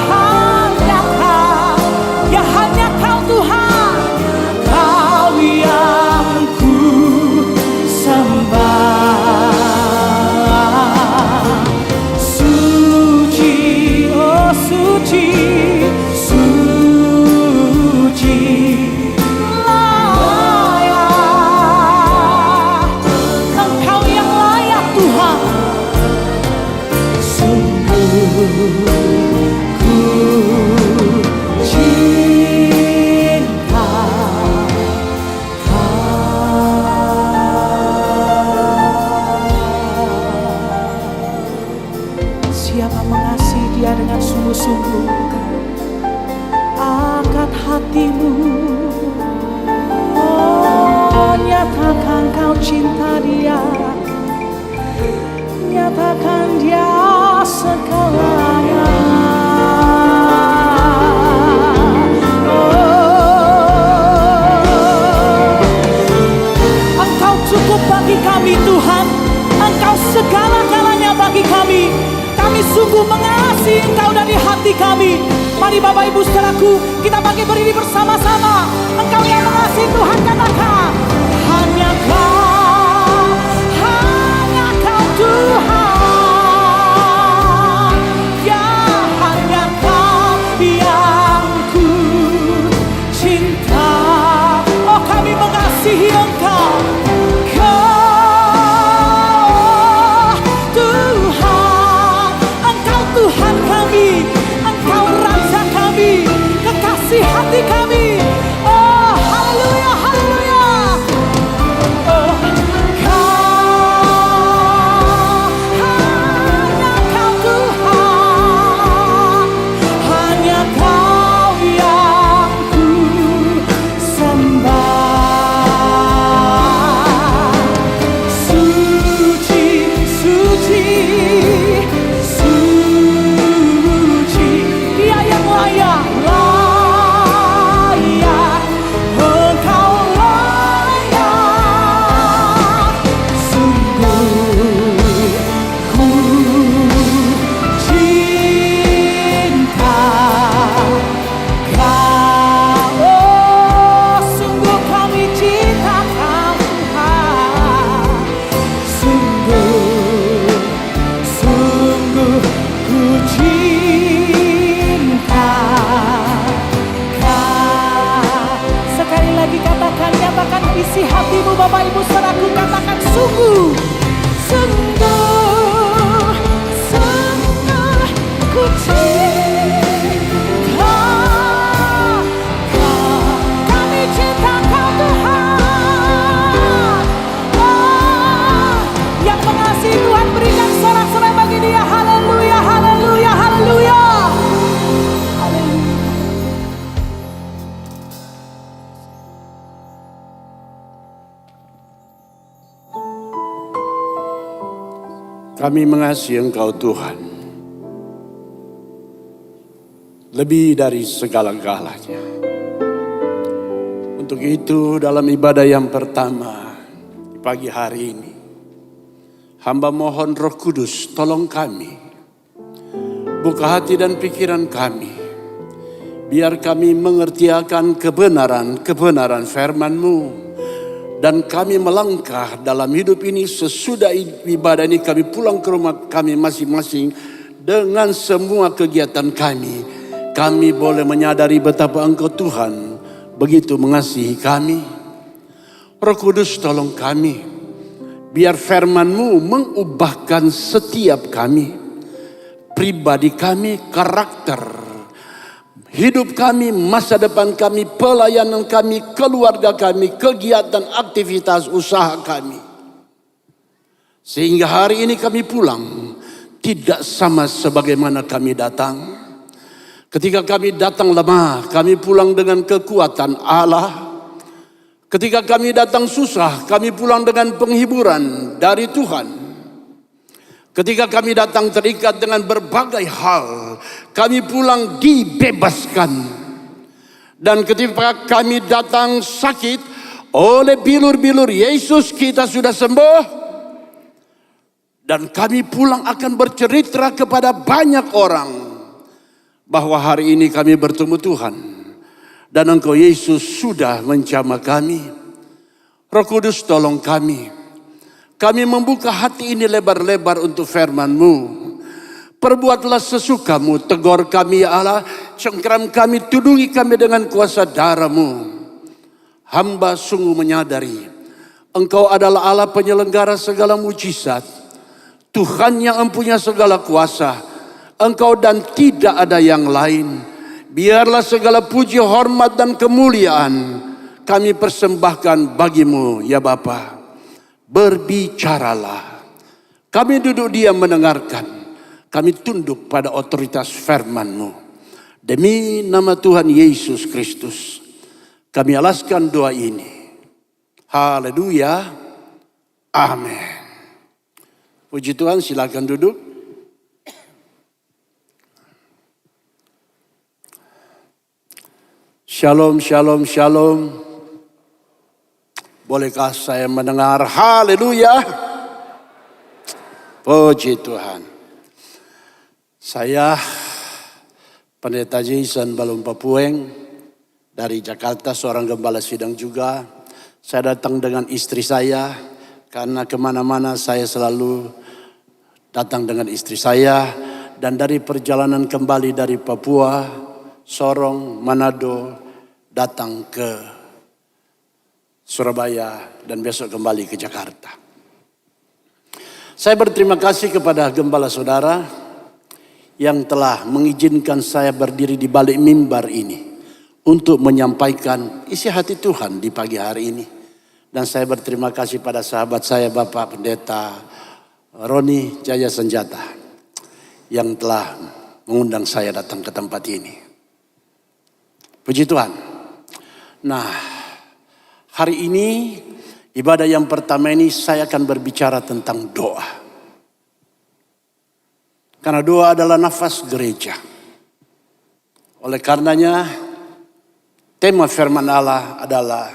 hanya Kau, ya hanya Kau Tuhan, Kau yang ku sembah. Suci, oh suci, suci, layak Engkau yang layak Tuhan. Sungguh ku cinta Kau. Siapa mengasihi Dia dengan sungguh-sungguh, angkat hatimu, oh nyatakan kau cinta Dia, nyatakan Dia segalanya. Oh, Engkau cukup bagi kami Tuhan, Engkau segala-galanya bagi kami. Kami sungguh mengasihi Engkau dari hati kami. Mari Bapak Ibu saudaraku, kita bagi berdiri bersama-sama. Engkau yang mengasihi Tuhan, katakan. Hanya Kau, hanya Kau Tuhan, ya hanya Kau yang ku cinta. Oh kami mengasihi Engkau. Tuhan kami, Engkau Raja kami, kekasih hati kami. Oh haleluya, haleluya. Kami mengasihi Engkau Tuhan, lebih dari segala-galanya. Untuk itu dalam ibadah yang pertama di pagi hari ini, hamba mohon Roh Kudus tolong kami, buka hati dan pikiran kami, biar kami mengerti akan kebenaran firman-Mu. Dan kami melangkah dalam hidup ini sesudah ibadah ini kami pulang ke rumah kami masing-masing dengan semua kegiatan kami. Kami boleh menyadari betapa Engkau Tuhan begitu mengasihi kami. Roh Kudus tolong kami, biar firman-Mu mengubahkan setiap kami, pribadi kami, karakter hidup kami, masa depan kami, pelayanan kami, keluarga kami, kegiatan, aktivitas, usaha kami. Sehingga hari ini kami pulang tidak sama sebagaimana kami datang. Ketika kami datang lemah, kami pulang dengan kekuatan Allah. Ketika kami datang susah, kami pulang dengan penghiburan dari Tuhan. Ketika kami datang terikat dengan berbagai hal, kami pulang dibebaskan. Dan ketika kami datang sakit, oleh bilur-bilur Yesus kita sudah sembuh. Dan kami pulang akan bercerita kepada banyak orang bahwa hari ini kami bertemu Tuhan. Dan Engkau Yesus sudah menjamah kami. Roh Kudus tolong kami. Kami membuka hati ini lebar-lebar untuk firman-Mu. Perbuatlah sesuka-Mu, tegur kami ya Allah, cengkeram kami, tudungi kami dengan kuasa darah-Mu. Hamba sungguh menyadari, Engkau adalah Allah penyelenggara segala mujizat, Tuhan yang mempunyai segala kuasa, Engkau dan tidak ada yang lain. Biarlah segala puji, hormat dan kemuliaan kami persembahkan bagi-Mu ya Bapa. Berbicaralah. Kami duduk diam mendengarkan. Kami tunduk pada otoritas firman-Mu. Demi nama Tuhan Yesus Kristus, kami alaskan doa ini. Haleluya. Amin. Puji Tuhan, silakan duduk. Shalom, shalom, shalom. Bolehkah saya mendengar haleluya? Puji Tuhan. Saya Pendeta Jason Balum Papueng dari Jakarta, seorang gembala sidang juga. Saya datang dengan istri saya karena kemana-mana saya selalu datang dengan istri saya. Dan dari perjalanan kembali dari Papua, Sorong, Manado, datang ke Surabaya dan besok kembali ke Jakarta. Saya berterima kasih kepada gembala saudara yang telah mengizinkan saya berdiri di balik mimbar ini untuk menyampaikan isi hati Tuhan di pagi hari ini. Dan saya berterima kasih pada sahabat saya Bapak Pendeta Roni Jaya Senjata yang telah mengundang saya datang ke tempat ini. Puji Tuhan. Nah, hari ini ibadah yang pertama ini saya akan berbicara tentang doa. Karena doa adalah nafas gereja. Oleh karenanya tema firman Allah adalah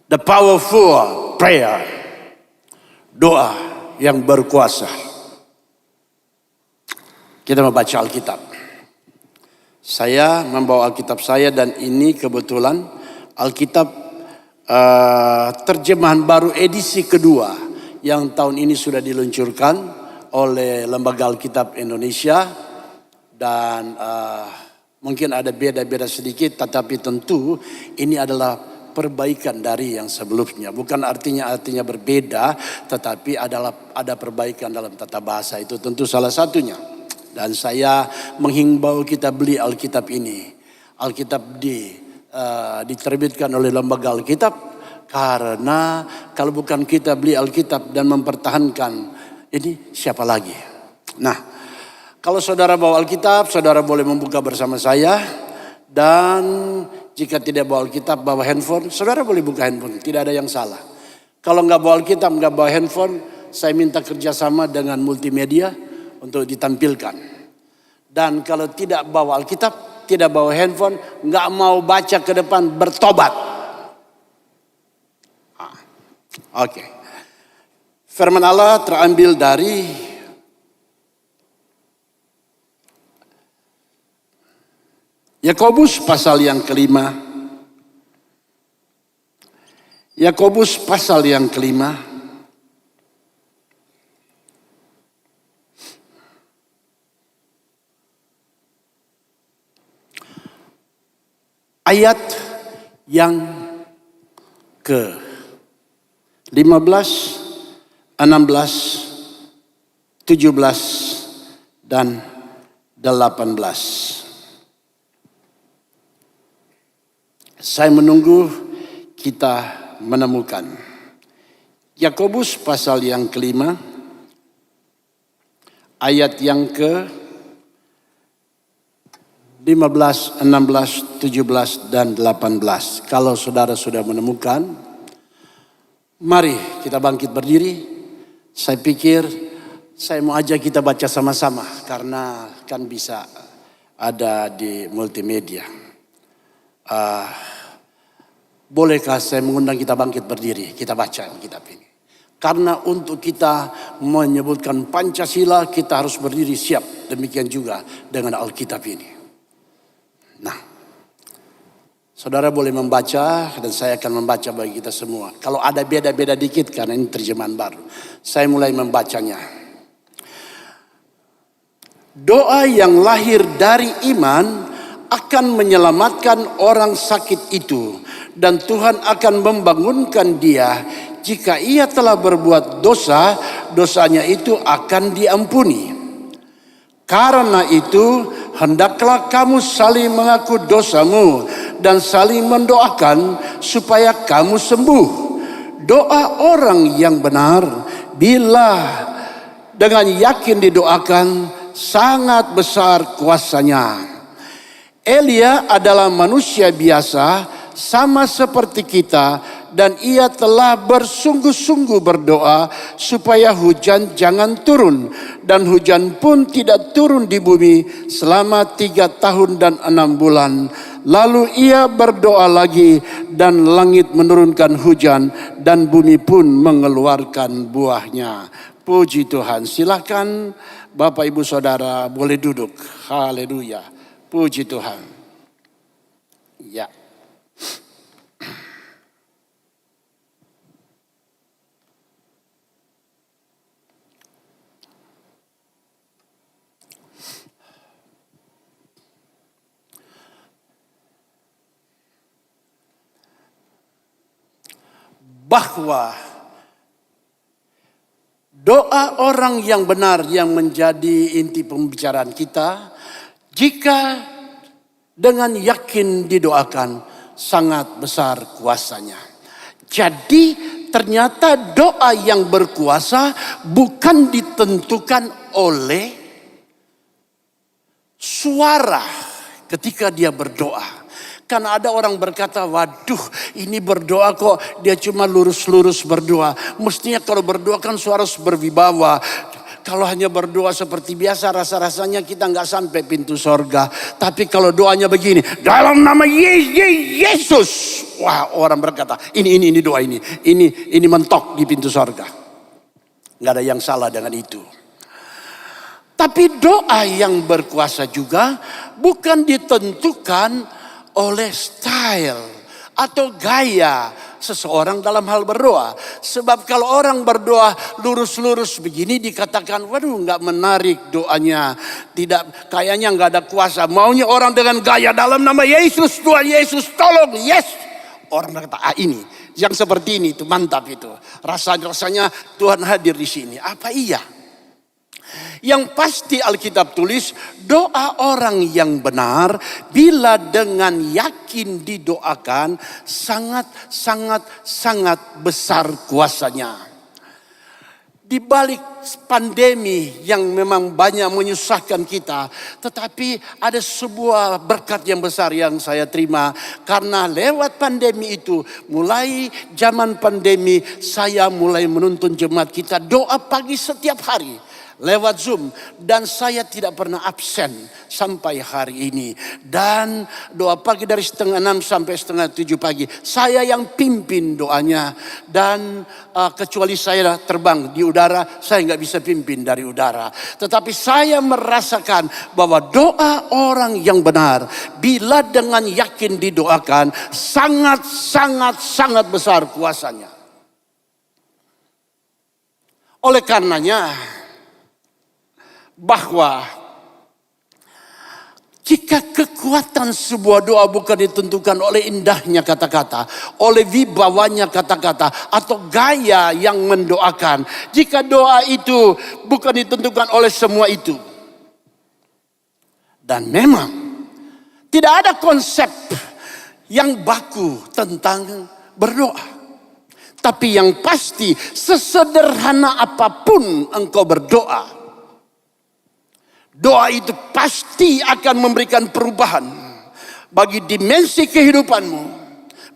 the powerful prayer. Doa yang berkuasa. Kita membaca Alkitab. Saya membawa Alkitab saya dan ini kebetulan Alkitab terjemahan baru edisi kedua yang tahun ini sudah diluncurkan oleh Lembaga Alkitab Indonesia. Dan mungkin ada beda-beda sedikit, tetapi tentu ini adalah perbaikan dari yang sebelumnya. Bukan artinya berbeda, tetapi ada perbaikan dalam tata bahasa, itu tentu salah satunya. Dan saya menghimbau kita beli Alkitab ini. Alkitab diterbitkan oleh Lembaga Alkitab, karena kalau bukan kita beli Alkitab dan mempertahankan ini, siapa lagi? Nah, kalau saudara bawa Alkitab, saudara boleh membuka bersama saya. Dan jika tidak bawa Alkitab, bawa handphone, saudara boleh buka handphone, tidak ada yang salah. Kalau nggak bawa Alkitab, nggak bawa handphone, saya minta kerjasama dengan multimedia untuk ditampilkan. Dan kalau tidak bawa Alkitab, tidak bawa handphone, nggak mau baca ke depan, bertobat. Oke. Firman Allah terambil dari Yakobus pasal yang kelima. Yakobus pasal yang kelima. Ayat yang ke 15, 16, 17, dan 18. Saya menunggu kita menemukan. Yakobus pasal yang kelima, ayat yang ke 15, 16, 17, dan 18. Kalau saudara sudah menemukan, mari kita bangkit berdiri. Saya pikir saya mau ajak kita baca sama-sama karena kan bisa ada di multimedia. Bolehkah saya mengundang kita bangkit berdiri, kita baca Alkitab ini. Karena untuk kita menyebutkan Pancasila kita harus berdiri siap. Demikian juga dengan Alkitab ini. Nah, saudara boleh membaca dan saya akan membaca bagi kita semua. Kalau ada beda-beda dikit karena ini terjemahan baru. Saya mulai membacanya. Doa yang lahir dari iman akan menyelamatkan orang sakit itu. Dan Tuhan akan membangunkan dia. Jika ia telah berbuat dosa, dosanya itu akan diampuni. Karena itu, hendaklah kamu saling mengaku dosamu dan saling mendoakan supaya kamu sembuh. Doa orang yang benar bila dengan yakin didoakan sangat besar kuasanya. Elia adalah manusia biasa sama seperti kita dan ia telah bersungguh-sungguh berdoa supaya hujan jangan turun dan hujan pun tidak turun di bumi selama 3 tahun dan 6 bulan. Lalu ia berdoa lagi dan langit menurunkan hujan dan bumi pun mengeluarkan buahnya. Puji Tuhan. Silakan Bapak Ibu Saudara boleh duduk. Haleluya. Puji Tuhan. Ya. Bahwa doa orang yang benar yang menjadi inti pembicaraan kita, jika dengan yakin didoakan sangat besar kuasanya. Jadi ternyata doa yang berkuasa bukan ditentukan oleh suara ketika dia berdoa. Karena ada orang berkata, waduh ini berdoa kok dia cuma lurus-lurus berdoa. Mestinya kalau berdoa kan suara harus berwibawa. Kalau hanya berdoa seperti biasa rasa-rasanya kita nggak sampai pintu sorga. Tapi kalau doanya begini, dalam nama Yesus. Wah, orang berkata, ini doa ini. Ini mentok di pintu sorga. Nggak ada yang salah dengan itu. Tapi doa yang berkuasa juga bukan ditentukan oleh style atau gaya seseorang dalam hal berdoa. Sebab kalau orang berdoa lurus-lurus begini dikatakan, waduh nggak menarik doanya. Tidak, kayaknya nggak ada kuasa. Maunya orang dengan gaya dalam nama Yesus, Tuhan Yesus tolong, yes. Orang berkata, ini yang seperti ini itu mantap itu. Rasanya Tuhan hadir di sini. Apa iya? Yang pasti Alkitab tulis doa orang yang benar bila dengan yakin didoakan sangat besar kuasanya. Di balik pandemi yang memang banyak menyusahkan kita, tetapi ada sebuah berkat yang besar yang saya terima. Karena lewat pandemi itu, mulai zaman pandemi, saya mulai menuntun jemaat kita doa pagi setiap hari lewat Zoom, dan saya tidak pernah absen sampai hari ini. Dan doa pagi dari 6:30 sampai 6:30 pagi, saya yang pimpin doanya. Dan kecuali saya terbang di udara, saya nggak bisa pimpin dari udara. Tetapi saya merasakan bahwa doa orang yang benar, bila dengan yakin didoakan, sangat besar kuasanya. Oleh karenanya, bahwa jika kekuatan sebuah doa bukan ditentukan oleh indahnya kata-kata, oleh wibawanya kata-kata, atau gaya yang mendoakan, jika doa itu bukan ditentukan oleh semua itu, dan memang tidak ada konsep yang baku tentang berdoa, tapi yang pasti sesederhana apapun engkau berdoa, doa itu pasti akan memberikan perubahan bagi dimensi kehidupanmu,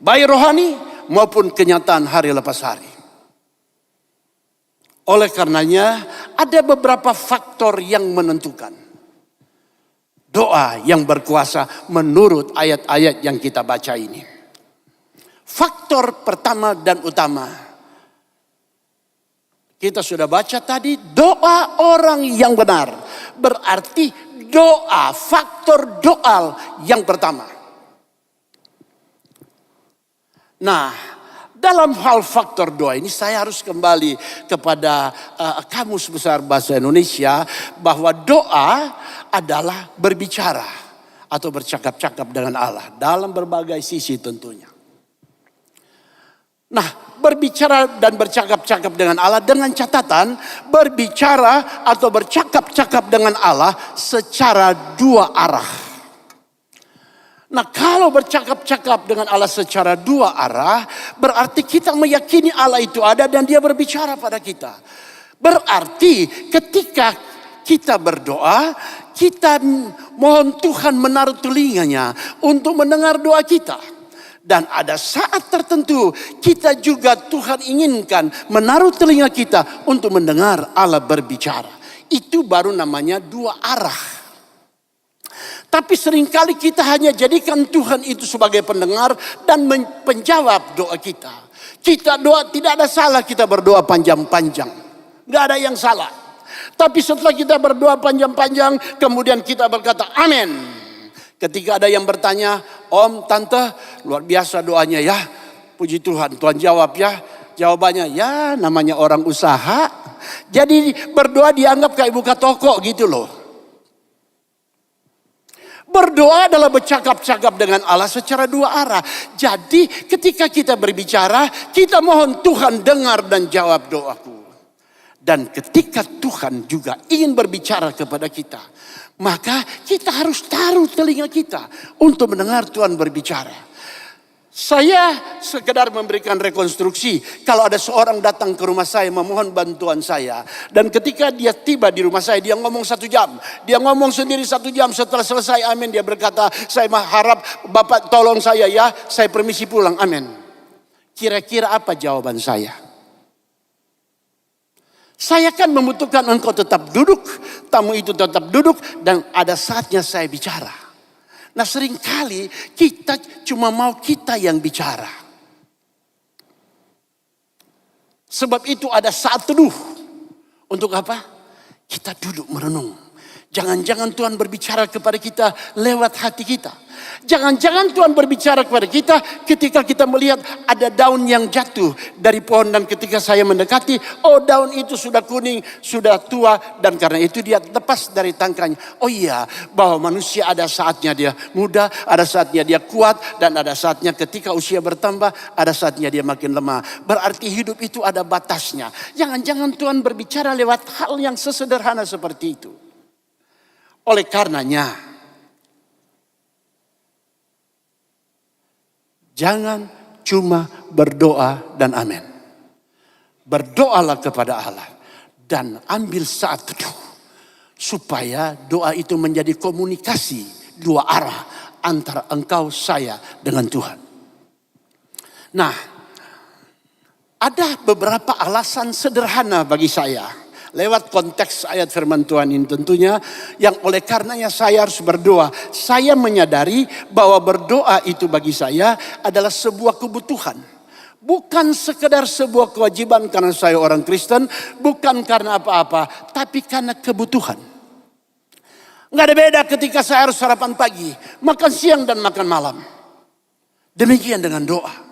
baik rohani maupun kenyataan hari lepas hari. Oleh karenanya, ada beberapa faktor yang menentukan doa yang berkuasa menurut ayat-ayat yang kita baca ini. Faktor pertama dan utama, kita sudah baca tadi, doa orang yang benar. Berarti doa, faktor doa yang pertama. Nah, dalam hal faktor doa ini saya harus kembali kepada Kamus Besar Bahasa Indonesia, bahwa doa adalah berbicara atau bercakap-cakap dengan Allah dalam berbagai sisi tentunya. Nah, berbicara dan bercakap-cakap dengan Allah dengan catatan berbicara atau bercakap-cakap dengan Allah secara dua arah. Nah, kalau bercakap-cakap dengan Allah secara dua arah, berarti kita meyakini Allah itu ada dan dia berbicara pada kita. Berarti ketika kita berdoa, kita mohon Tuhan menaruh telinganya untuk mendengar doa kita. Dan ada saat tertentu kita juga Tuhan inginkan menaruh telinga kita untuk mendengar Allah berbicara. Itu baru namanya dua arah. Tapi seringkali kita hanya jadikan Tuhan itu sebagai pendengar dan penjawab doa kita. Kita doa, tidak ada salah kita berdoa panjang-panjang. Gak ada yang salah. Tapi setelah kita berdoa panjang-panjang, kemudian kita berkata amin. Ketika ada yang bertanya, Om, Tante, luar biasa doanya ya. Puji Tuhan, Tuhan jawab ya. Jawabannya, ya namanya orang usaha. Jadi berdoa dianggap kayak buka toko gitu loh. Berdoa adalah bercakap-cakap dengan Allah secara dua arah. Jadi ketika kita berbicara, kita mohon Tuhan dengar dan jawab doaku. Dan ketika Tuhan juga ingin berbicara kepada kita, maka kita harus taruh telinga kita untuk mendengar Tuhan berbicara. Saya sekedar memberikan rekonstruksi. Kalau ada seorang datang ke rumah saya memohon bantuan saya, dan ketika dia tiba di rumah saya, dia ngomong 1 jam. Dia ngomong sendiri 1 jam. Setelah selesai amin, dia berkata, saya harap Bapak tolong saya ya, saya permisi pulang, amin. Kira-kira apa jawaban saya? Saya kan membutuhkan engkau tetap duduk, tamu itu tetap duduk, dan ada saatnya saya bicara. Nah, seringkali kita cuma mau kita yang bicara. Sebab itu ada saat teduh. Untuk apa? Kita duduk merenung. Jangan-jangan Tuhan berbicara kepada kita lewat hati kita. Jangan-jangan Tuhan berbicara kepada kita ketika kita melihat ada daun yang jatuh dari pohon, dan ketika saya mendekati, oh daun itu sudah kuning, sudah tua, dan karena itu dia lepas dari tangkainya. Oh iya, bahwa manusia ada saatnya dia muda, ada saatnya dia kuat, dan ada saatnya ketika usia bertambah, ada saatnya dia makin lemah. Berarti hidup itu ada batasnya. Jangan-jangan Tuhan berbicara lewat hal yang sesederhana seperti itu. Oleh karenanya, jangan cuma berdoa dan amin. Berdoalah kepada Allah. dan ambil saat teduh. Supaya doa itu menjadi komunikasi dua arah antara engkau, saya dengan Tuhan. Nah, ada beberapa alasan sederhana bagi saya lewat konteks ayat firman Tuhan ini tentunya yang oleh karenanya saya harus berdoa. Saya menyadari bahwa berdoa itu bagi saya adalah sebuah kebutuhan. Bukan sekedar sebuah kewajiban karena saya orang Kristen, bukan karena apa-apa, tapi karena kebutuhan. Nggak ada beda ketika saya harus sarapan pagi, makan siang dan makan malam. Demikian dengan doa.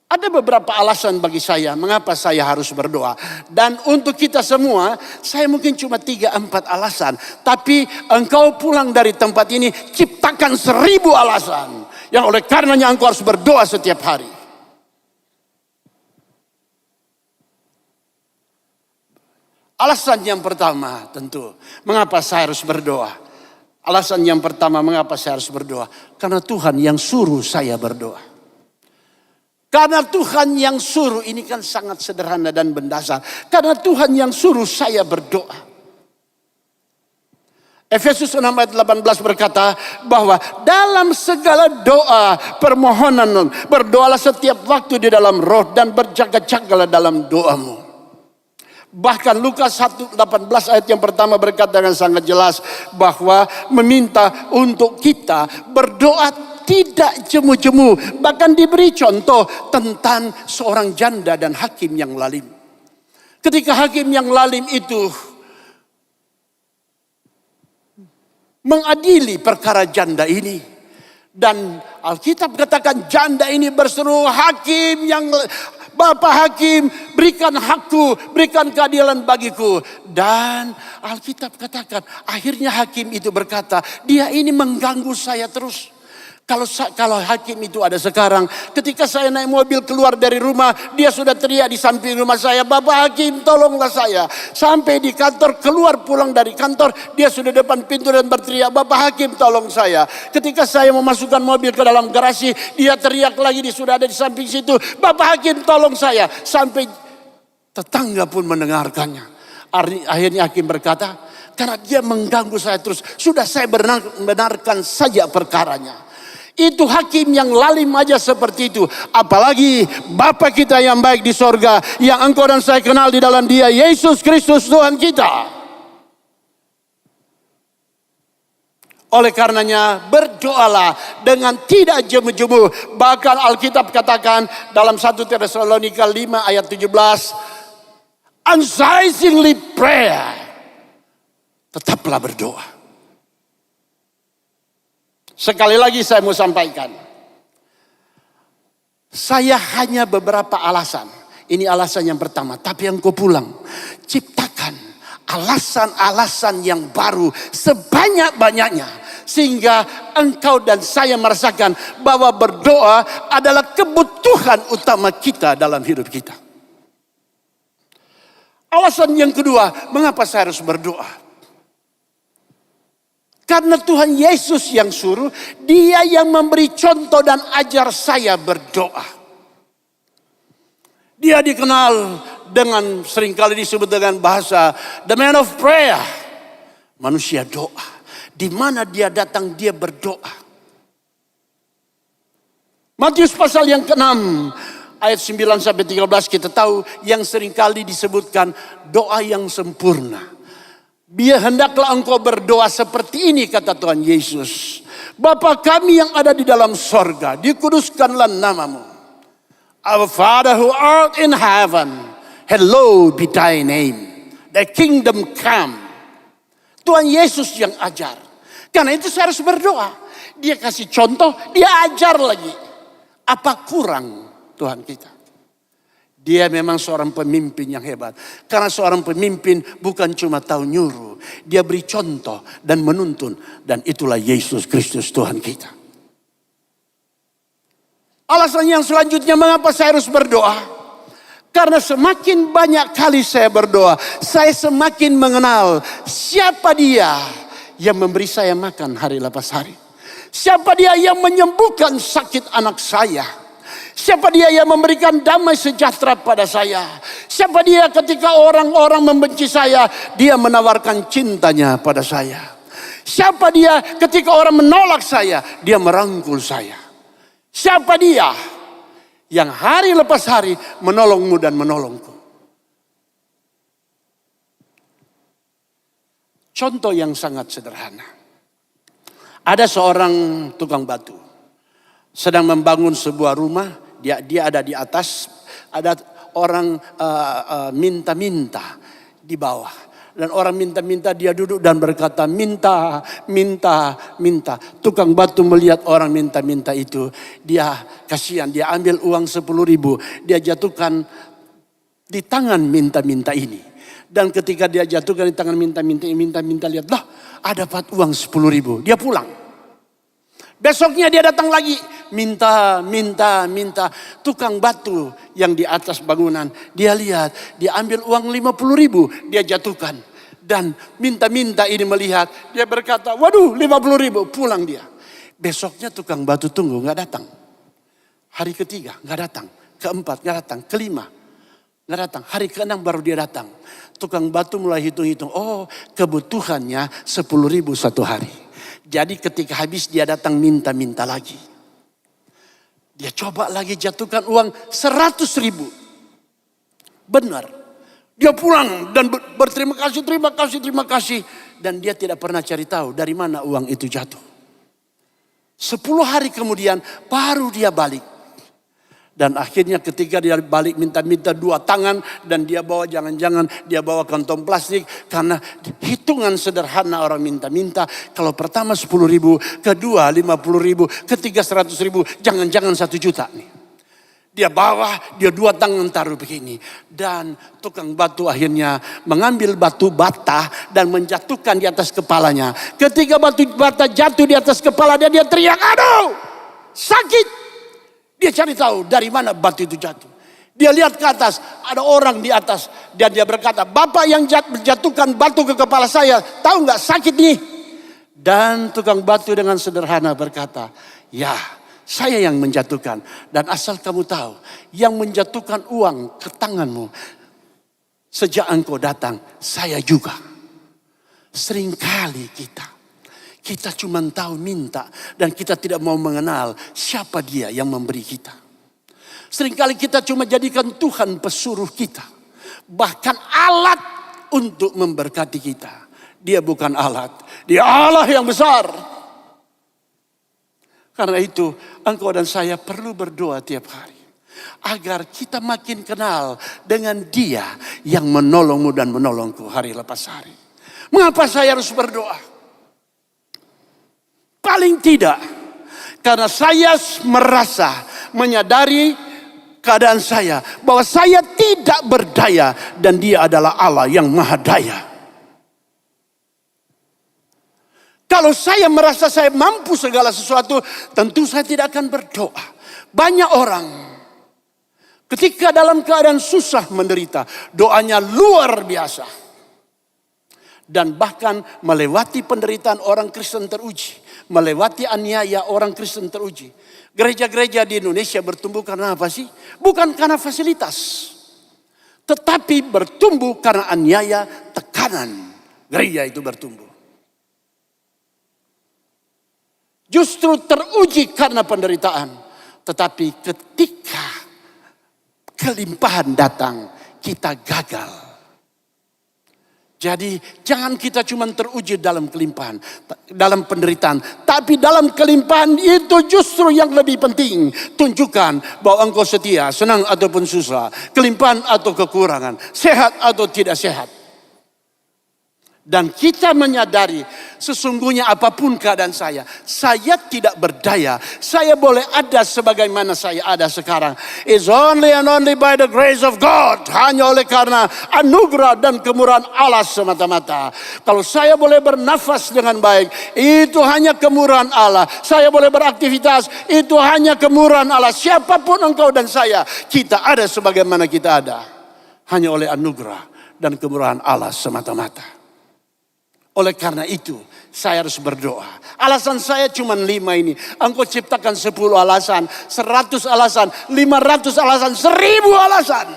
Ada beberapa alasan bagi saya mengapa saya harus berdoa. Dan untuk kita semua, saya mungkin cuma 3-4 alasan. Tapi engkau pulang dari tempat ini, ciptakan 1000 alasan. Yang oleh karenanya engkau harus berdoa setiap hari. Alasan yang pertama tentu, mengapa saya harus berdoa? Alasan yang pertama mengapa saya harus berdoa? Karena Tuhan yang suruh saya berdoa. Karena Tuhan yang suruh, ini kan sangat sederhana dan mendasar. Karena Tuhan yang suruh saya berdoa. Efesus 6 ayat 18 berkata bahwa dalam segala doa, permohonan, berdoalah setiap waktu di dalam roh dan berjaga-jagalah dalam doamu. Bahkan Lukas 1:18 ayat yang pertama berkata dengan sangat jelas bahwa meminta untuk kita berdoa tidak jemu-jemu. Bahkan diberi contoh tentang seorang janda dan hakim yang lalim. Ketika hakim yang lalim itu mengadili perkara janda ini. Dan Alkitab katakan janda ini berseru, hakim yang... Bapak hakim, berikan hakku, berikan keadilan bagiku. Dan Alkitab katakan, akhirnya hakim itu berkata, dia ini mengganggu saya terus. Kalau hakim itu ada sekarang, ketika saya naik mobil keluar dari rumah, dia sudah teriak di samping rumah saya, Bapak hakim tolonglah saya. Sampai di kantor, keluar pulang dari kantor, dia sudah depan pintu dan berteriak, Bapak hakim tolong saya. Ketika saya memasukkan mobil ke dalam garasi, dia teriak lagi, dia sudah ada di samping situ, Bapak hakim tolong saya. Sampai tetangga pun mendengarkannya. Akhirnya hakim berkata, karena dia mengganggu saya terus, sudah saya benarkan saja perkaranya. Itu hakim yang lalim aja seperti itu. Apalagi Bapa kita yang baik di sorga, yang engkau dan saya kenal di dalam Dia, Yesus Kristus Tuhan kita. Oleh karenanya berdoalah dengan tidak jemu-jemu. Bahkan Alkitab katakan dalam 1 Tesalonika 5 ayat 17, unceasingly prayer. Tetaplah berdoa. Sekali lagi saya mau sampaikan. Saya hanya beberapa alasan. Ini alasan yang pertama. Tapi engkau pulang, ciptakan alasan-alasan yang baru sebanyak-banyaknya. Sehingga engkau dan saya merasakan bahwa berdoa adalah kebutuhan utama kita dalam hidup kita. Alasan yang kedua, mengapa saya harus berdoa? Karena Tuhan Yesus yang suruh, Dia yang memberi contoh dan ajar saya berdoa. Dia dikenal dengan, seringkali disebut dengan bahasa the man of prayer. Manusia doa. Di mana dia datang, dia berdoa. Matius pasal yang ke-6 ayat 9-13 kita tahu yang seringkali disebutkan doa yang sempurna. Biar hendaklah engkau berdoa seperti ini, kata Tuhan Yesus. Bapa kami yang ada di dalam sorga, dikuduskanlah namamu. Our Father who art in heaven, hallowed be thy name. Thy kingdom come. Tuhan Yesus yang ajar. Karena itu saya harus berdoa. Dia kasih contoh, dia ajar lagi. Apa kurang Tuhan kita? Dia memang seorang pemimpin yang hebat. Karena seorang pemimpin bukan cuma tahu nyuruh. Dia beri contoh dan menuntun. Dan itulah Yesus Kristus Tuhan kita. Alasan yang selanjutnya mengapa saya harus berdoa? Karena semakin banyak kali saya berdoa, saya semakin mengenal siapa Dia yang memberi saya makan hari lepas hari. Siapa Dia yang menyembuhkan sakit anak saya. Siapa Dia yang memberikan damai sejahtera pada saya. Siapa dia ketika orang-orang membenci saya, dia menawarkan cintanya pada saya. Siapa dia ketika orang menolak saya, dia merangkul saya. Siapa dia yang hari lepas hari menolongmu dan menolongku. Contoh yang sangat sederhana. Ada seorang tukang batu sedang membangun sebuah rumah. Dia ada di atas, ada orang minta-minta di bawah. Dan orang minta-minta, dia duduk dan berkata, minta, minta, minta. Tukang batu melihat orang minta-minta itu, dia kasihan, dia ambil uang 10.000, dia jatuhkan di tangan minta-minta ini. Dan ketika dia jatuhkan di tangan minta-minta lihat, lah ada dapat uang 10.000, dia pulang. Besoknya dia datang lagi, minta. Tukang batu yang di atas bangunan, dia lihat, dia ambil uang 50.000, dia jatuhkan. Dan minta ini melihat, dia berkata, waduh 50.000, pulang dia. Besoknya tukang batu tunggu, gak datang. Hari ketiga gak datang, keempat gak datang, kelima gak datang, hari keenam baru dia datang. Tukang batu mulai hitung-hitung, oh kebutuhannya 10.000 satu hari. Jadi ketika habis dia datang minta lagi. Dia coba lagi jatuhkan uang 100.000. Benar. Dia pulang dan berterima kasih. Dan dia tidak pernah cari tahu dari mana uang itu jatuh. 10 hari kemudian baru dia balik. Dan akhirnya ketika dia balik minta 2 tangan. Dan dia bawa jangan-jangan dia bawa kantong plastik. Karena hitungan sederhana orang minta. Kalau pertama 10.000, kedua 50.000, ketiga 100.000. Jangan-jangan 1 juta nih. Dia bawa, dia 2 tangan taruh begini. Dan tukang batu akhirnya mengambil batu bata dan menjatuhkan di atas kepalanya. Ketika batu bata jatuh di atas kepala dia teriak, aduh sakit. Dia cari tahu dari mana batu itu jatuh. Dia lihat ke atas, ada orang di atas. Dan dia berkata, bapak yang menjatuhkan batu ke kepala saya, tahu nggak sakit nih? Dan tukang batu dengan sederhana berkata, ya saya yang menjatuhkan. Dan asal kamu tahu, yang menjatuhkan uang ke tanganmu, sejak engkau datang, saya juga. Seringkali kita cuma tahu minta dan kita tidak mau mengenal siapa dia yang memberi kita. Seringkali kita cuma jadikan Tuhan pesuruh kita. Bahkan alat untuk memberkati kita. Dia bukan alat, dia Allah yang besar. Karena itu engkau dan saya perlu berdoa tiap hari. Agar kita makin kenal dengan dia yang menolongmu dan menolongku hari lepas hari. Mengapa saya harus berdoa? Paling tidak, karena saya merasa menyadari keadaan saya. Bahwa saya tidak berdaya dan dia adalah Allah yang maha daya. Kalau saya merasa saya mampu segala sesuatu, tentu saya tidak akan berdoa. Banyak orang ketika dalam keadaan susah menderita, doanya luar biasa. Dan bahkan melewati penderitaan orang Kristen teruji. Melewati aniaya orang Kristen teruji. Gereja-gereja di Indonesia bertumbuh karena apa sih? Bukan karena fasilitas. Tetapi bertumbuh karena aniaya, tekanan. Gereja itu bertumbuh. Justru teruji karena penderitaan. Tetapi ketika kelimpahan datang, kita gagal. Jadi jangan kita cuma teruji dalam kelimpahan, dalam penderitaan. Tapi dalam kelimpahan itu justru yang lebih penting. Tunjukkan bahwa engkau setia, senang ataupun susah. Kelimpahan atau kekurangan, sehat atau tidak sehat. Dan kita menyadari sesungguhnya apapun keadaan saya tidak berdaya. Saya boleh ada sebagaimana saya ada sekarang. It's only and only by the grace of God. Hanya oleh karena anugerah dan kemurahan Allah semata-mata. Kalau saya boleh bernafas dengan baik, itu hanya kemurahan Allah. Saya boleh beraktivitas, itu hanya kemurahan Allah. Siapapun engkau dan saya, kita ada sebagaimana kita ada. Hanya oleh anugerah dan kemurahan Allah semata-mata. Oleh karena itu, saya harus berdoa. Alasan saya cuma 5 ini. Engkau ciptakan 10 alasan, 100 alasan, 500 alasan, 1000 alasan.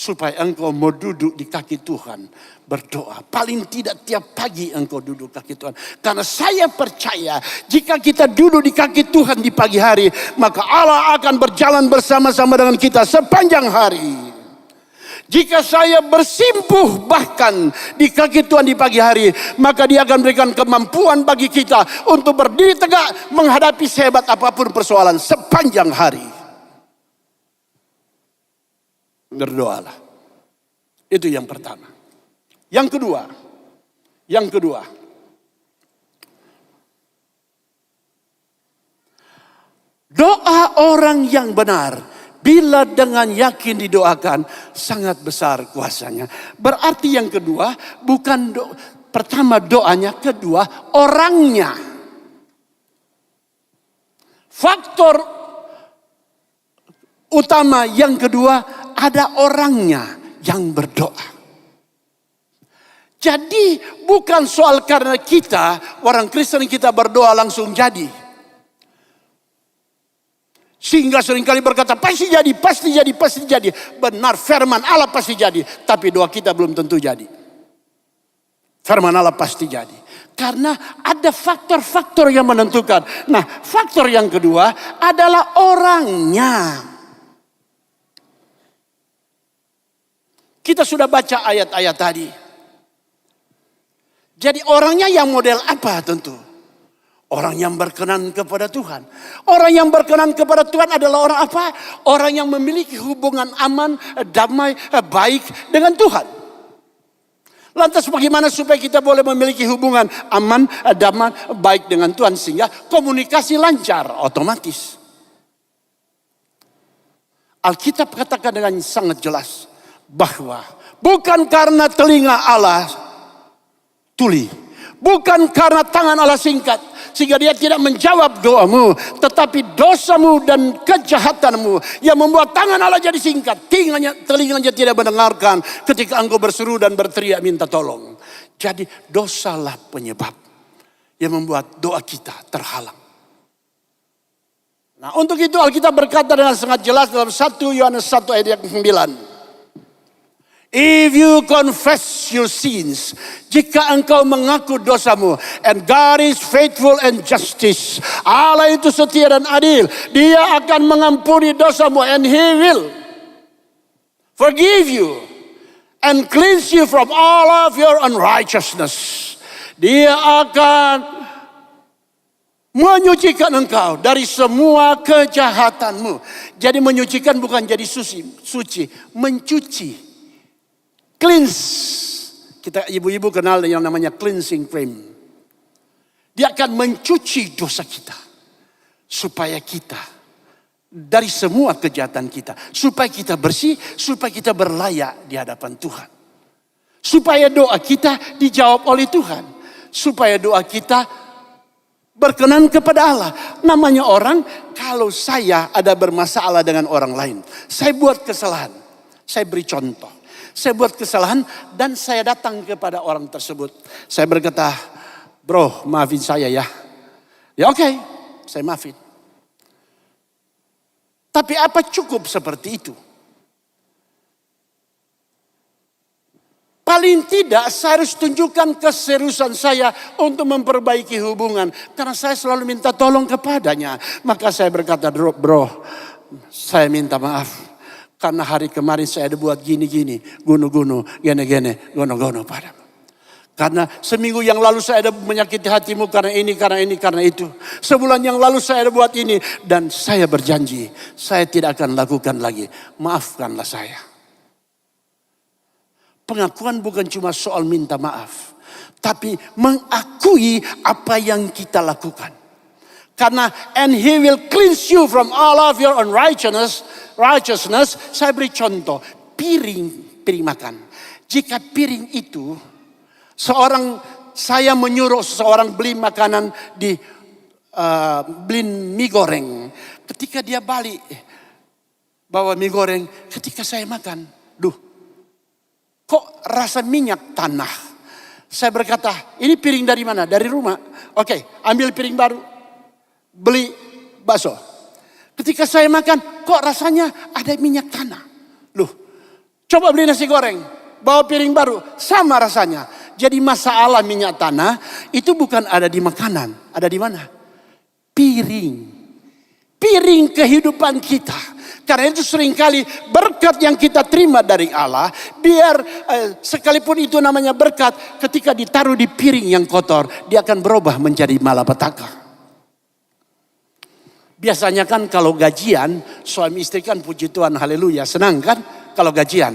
supaya engkau mau duduk di kaki Tuhan berdoa. Paling tidak tiap pagi engkau duduk kaki Tuhan. Karena saya percaya jika kita duduk di kaki Tuhan di pagi hari, maka Allah akan berjalan bersama-sama dengan kita sepanjang hari. Jika saya bersimpuh bahkan di kaki Tuhan di pagi hari, maka Dia akan berikan kemampuan bagi kita untuk berdiri tegak menghadapi sehebat apapun persoalan sepanjang hari. Berdoalah. Itu yang pertama. Yang kedua. Doa orang yang benar, bila dengan yakin didoakan, sangat besar kuasanya. Berarti yang kedua, bukan pertama doanya, kedua orangnya. Faktor utama yang kedua, ada orangnya yang berdoa. Jadi bukan soal karena kita, orang Kristen kita berdoa langsung jadi. Sehingga seringkali berkata pasti jadi. Benar, firman Allah pasti jadi. Tapi doa kita belum tentu jadi. Firman Allah pasti jadi. Karena ada faktor-faktor yang menentukan. Nah, faktor yang kedua adalah orangnya. Kita sudah baca ayat-ayat tadi. Jadi orangnya yang model apa tentu? Orang yang berkenan kepada Tuhan. Orang yang berkenan kepada Tuhan adalah orang apa? Orang yang memiliki hubungan aman, damai, baik dengan Tuhan. Lantas bagaimana supaya kita boleh memiliki hubungan aman, damai, baik dengan Tuhan sehingga komunikasi lancar otomatis? Alkitab katakan dengan sangat jelas bahwa bukan karena telinga Allah tuli, bukan karena tangan Allah singkat sehingga Dia tidak menjawab doamu, tetapi dosamu dan kejahatanmu yang membuat tangan Allah jadi singkat, telinganya tidak mendengarkan ketika engkau berseru dan berteriak minta tolong. Jadi dosalah penyebab yang membuat doa kita terhalang. Nah, untuk itu Alkitab berkata dengan sangat jelas dalam 1 Yohanes 1 ayat 9. If you confess your sins, jika engkau mengaku dosamu, and God is faithful and justice, Allah itu setia dan adil, Dia akan mengampuni dosamu, and He will forgive you and cleanse you from all of your unrighteousness. Dia akan menyucikan engkau dari semua kejahatanmu. Jadi menyucikan bukan jadi suci, mencuci. Cleanse. Kita ibu-ibu kenal yang namanya cleansing cream. Dia akan mencuci dosa kita. Supaya kita dari semua kejahatan kita. Supaya kita bersih, supaya kita berlayak di hadapan Tuhan. Supaya doa kita dijawab oleh Tuhan. Supaya doa kita berkenan kepada Allah. Namanya orang, kalau saya ada bermasalah dengan orang lain. Saya buat kesalahan. Saya beri contoh. Saya buat kesalahan dan saya datang kepada orang tersebut. Saya berkata, bro maafin saya ya. Ya oke, saya maafin. Tapi apa cukup seperti itu? Paling tidak saya harus tunjukkan keseriusan saya untuk memperbaiki hubungan. Karena saya selalu minta tolong kepadanya. Maka saya berkata, bro saya minta maaf. Karena hari kemarin saya ada buat gini-gini, gono-gono, gene-gene, gono-gono padamu. Karena seminggu yang lalu saya ada menyakiti hatimu karena ini, karena itu. Sebulan yang lalu saya ada buat ini. Dan saya berjanji, saya tidak akan lakukan lagi. Maafkanlah saya. Pengakuan bukan cuma soal minta maaf. Tapi mengakui apa yang kita lakukan. Karena and He will cleanse you from all of your unrighteousness. Saya beri contoh, piring makan. Jika piring itu saya menyuruh seseorang beli makanan beli mie goreng. Ketika dia balik bawa mie goreng, ketika saya makan, kok rasa minyak tanah. Saya berkata, ini piring dari mana? Dari rumah. Oke, ambil piring baru. Beli bakso. Ketika saya makan, kok rasanya ada minyak tanah. Coba beli nasi goreng, bawa piring baru, sama rasanya. Jadi masalah minyak tanah itu bukan ada di makanan, ada di mana? Piring. Piring kehidupan kita. Karena itu seringkali berkat yang kita terima dari Allah, biar sekalipun itu namanya berkat, ketika ditaruh di piring yang kotor, dia akan berubah menjadi malapetaka. Biasanya kan kalau gajian, suami istri kan puji Tuhan, haleluya, senang kan kalau gajian.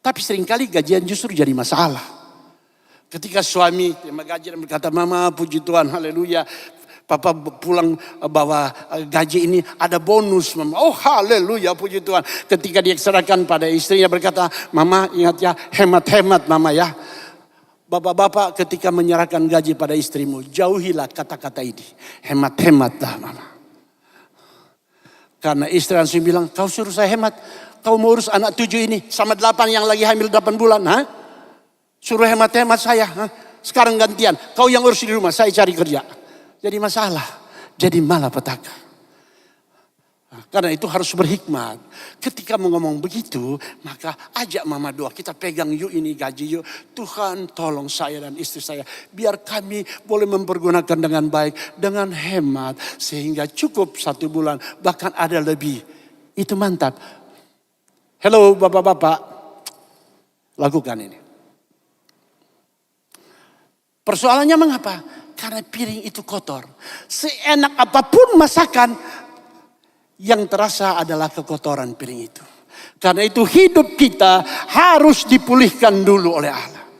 Tapi seringkali gajian justru jadi masalah. Ketika suami terima gaji dan berkata, mama puji Tuhan, haleluya, papa pulang bawa gaji ini ada bonus mama. Oh haleluya puji Tuhan. Ketika dia serahkan pada istrinya berkata, mama ingat ya, hemat-hemat mama ya. Bapak-bapak ketika menyerahkan gaji pada istrimu, jauhilah kata-kata ini. Hemat-hematlah mama. Karena istri langsung bilang, kau suruh saya hemat. Kau mau urus anak 7 ini sama 8 yang lagi hamil 8 bulan. Ha? Suruh hemat-hemat saya. Ha? Sekarang gantian, kau yang urus di rumah, saya cari kerja. Jadi masalah, jadi malapetaka. Karena itu harus berhikmat. Ketika mau ngomong begitu, maka ajak mama doa. Kita pegang yuk ini gaji yuk. Tuhan tolong saya dan istri saya. Biar kami boleh mempergunakan dengan baik, dengan hemat. Sehingga cukup 1 bulan, bahkan ada lebih. Itu mantap. Halo bapak-bapak, lakukan ini. Persoalannya mengapa? Karena piring itu kotor. Seenak apapun masakan, yang terasa adalah kekotoran piring itu. Karena itu hidup kita harus dipulihkan dulu oleh Allah.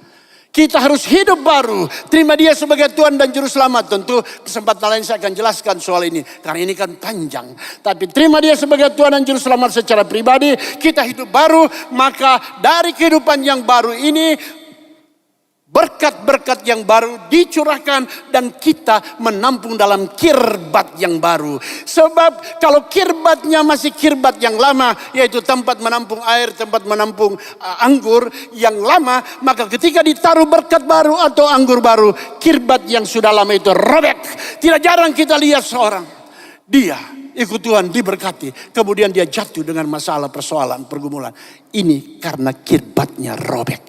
Kita harus hidup baru. Terima dia sebagai Tuhan dan Juru Selamat. Tentu kesempatan lain saya akan jelaskan soal ini. Karena ini kan panjang. Tapi terima dia sebagai Tuhan dan Juru Selamat secara pribadi. Kita hidup baru. Maka dari kehidupan yang baru ini, berkat-berkat yang baru dicurahkan dan kita menampung dalam kirbat yang baru. Sebab kalau kirbatnya masih kirbat yang lama, yaitu tempat menampung air, tempat menampung anggur yang lama, maka ketika ditaruh berkat baru atau anggur baru, kirbat yang sudah lama itu robek. Tidak jarang kita lihat seorang, dia ikut Tuhan diberkati, kemudian dia jatuh dengan masalah, persoalan, pergumulan. Ini karena kirbatnya robek.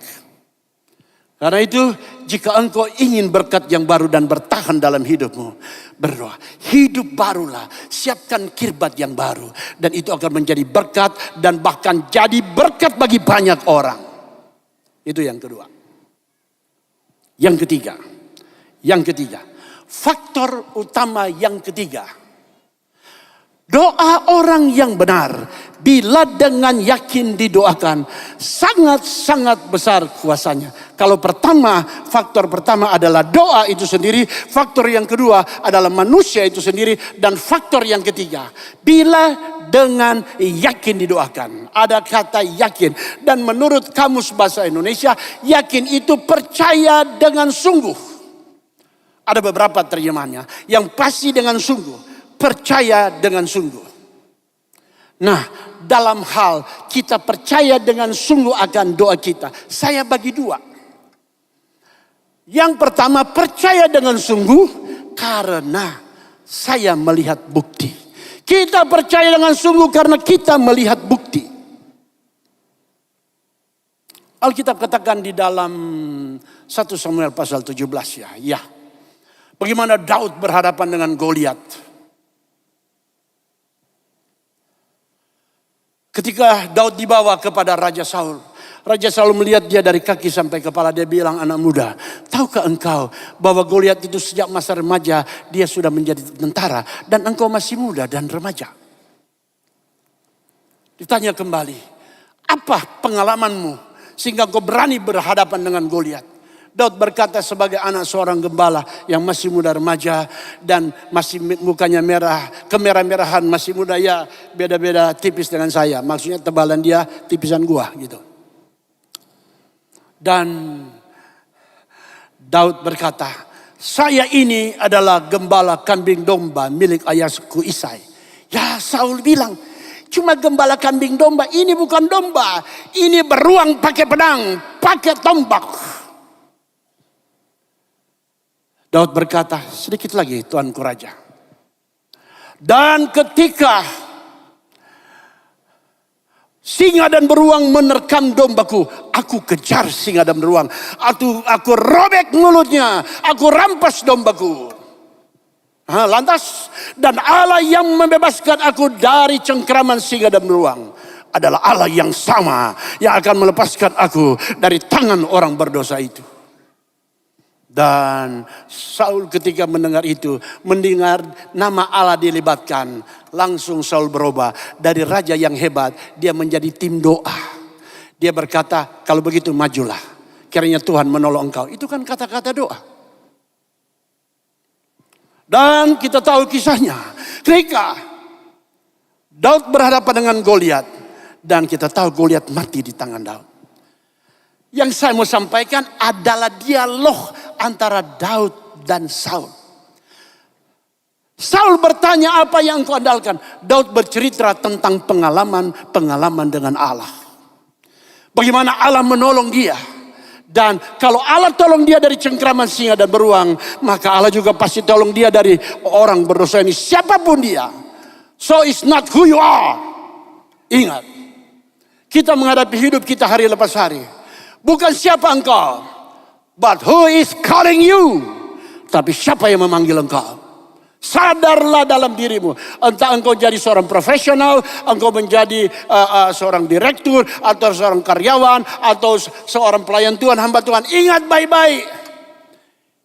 Karena itu jika engkau ingin berkat yang baru dan bertahan dalam hidupmu, berdoa. Hidup barulah, siapkan kirbat yang baru. Dan itu akan menjadi berkat dan bahkan jadi berkat bagi banyak orang. Itu yang kedua. Yang ketiga. Faktor utama yang ketiga. Doa orang yang benar bila dengan yakin didoakan sangat-sangat besar kuasanya. Kalau faktor pertama adalah doa itu sendiri, faktor yang kedua adalah manusia itu sendiri, dan faktor yang ketiga bila dengan yakin didoakan. Ada kata yakin, dan menurut Kamus Bahasa Indonesia yakin itu percaya dengan sungguh. Ada beberapa terjemahannya yang pasti dengan sungguh. Percaya dengan sungguh. Nah, dalam hal kita percaya dengan sungguh akan doa kita, saya bagi dua. Yang pertama, percaya dengan sungguh karena saya melihat bukti. Kita percaya dengan sungguh karena kita melihat bukti. Alkitab katakan di dalam 1 Samuel pasal 17 ya. Bagaimana Daud berhadapan dengan Goliat. Ketika Daud dibawa kepada Raja Saul. Raja Saul melihat dia dari kaki sampai kepala. Dia bilang, anak muda, tahukah engkau bahwa Goliat itu sejak masa remaja dia sudah menjadi tentara. Dan engkau masih muda dan remaja. Ditanya kembali, apa pengalamanmu sehingga engkau berani berhadapan dengan Goliat? Daud berkata sebagai anak seorang gembala yang masih muda remaja dan masih mukanya merah, kemerah-merahan, masih muda ya, beda-beda tipis dengan saya. Maksudnya tebalan dia tipisan gua gitu. Dan Daud berkata, saya ini adalah gembala kambing domba milik ayahku Isai. Ya, Saul bilang, cuma gembala kambing domba, ini bukan domba. Ini beruang pakai pedang, pakai tombak. Daud berkata, sedikit lagi Tuanku Raja. Dan ketika Singa dan beruang menerkam dombaku. Aku kejar singa dan beruang. Aku robek mulutnya. Aku rampas dombaku. Lantas, dan Allah yang membebaskan aku dari cengkraman singa dan beruang adalah Allah yang sama yang akan melepaskan aku dari tangan orang berdosa itu. Dan Saul ketika mendengar itu, mendengar nama Allah dilibatkan, langsung Saul berubah dari raja yang hebat, dia menjadi tim doa. Dia berkata, kalau begitu majulah, kiranya Tuhan menolong engkau. Itu kan kata-kata doa. Dan kita tahu kisahnya, ketika Daud berhadapan dengan Goliat, dan kita tahu Goliat mati di tangan Daud. Yang saya mau sampaikan adalah dialog antara Daud dan Saul. Saul bertanya, apa yang engkau andalkan? Daud bercerita tentang pengalaman dengan Allah. Bagaimana Allah menolong dia. Dan kalau Allah tolong dia dari cengkraman singa dan beruang, maka Allah juga pasti tolong dia dari orang berdosa ini, siapapun dia. So it's not who you are. Ingat, kita menghadapi hidup kita hari lepas hari. Bukan siapa engkau, but who is calling you. Tapi siapa yang memanggil engkau. Sadarlah dalam dirimu. Entah engkau jadi seorang profesional, engkau menjadi seorang direktur, atau seorang karyawan, atau seorang pelayan Tuhan, hamba Tuhan. Ingat baik-baik.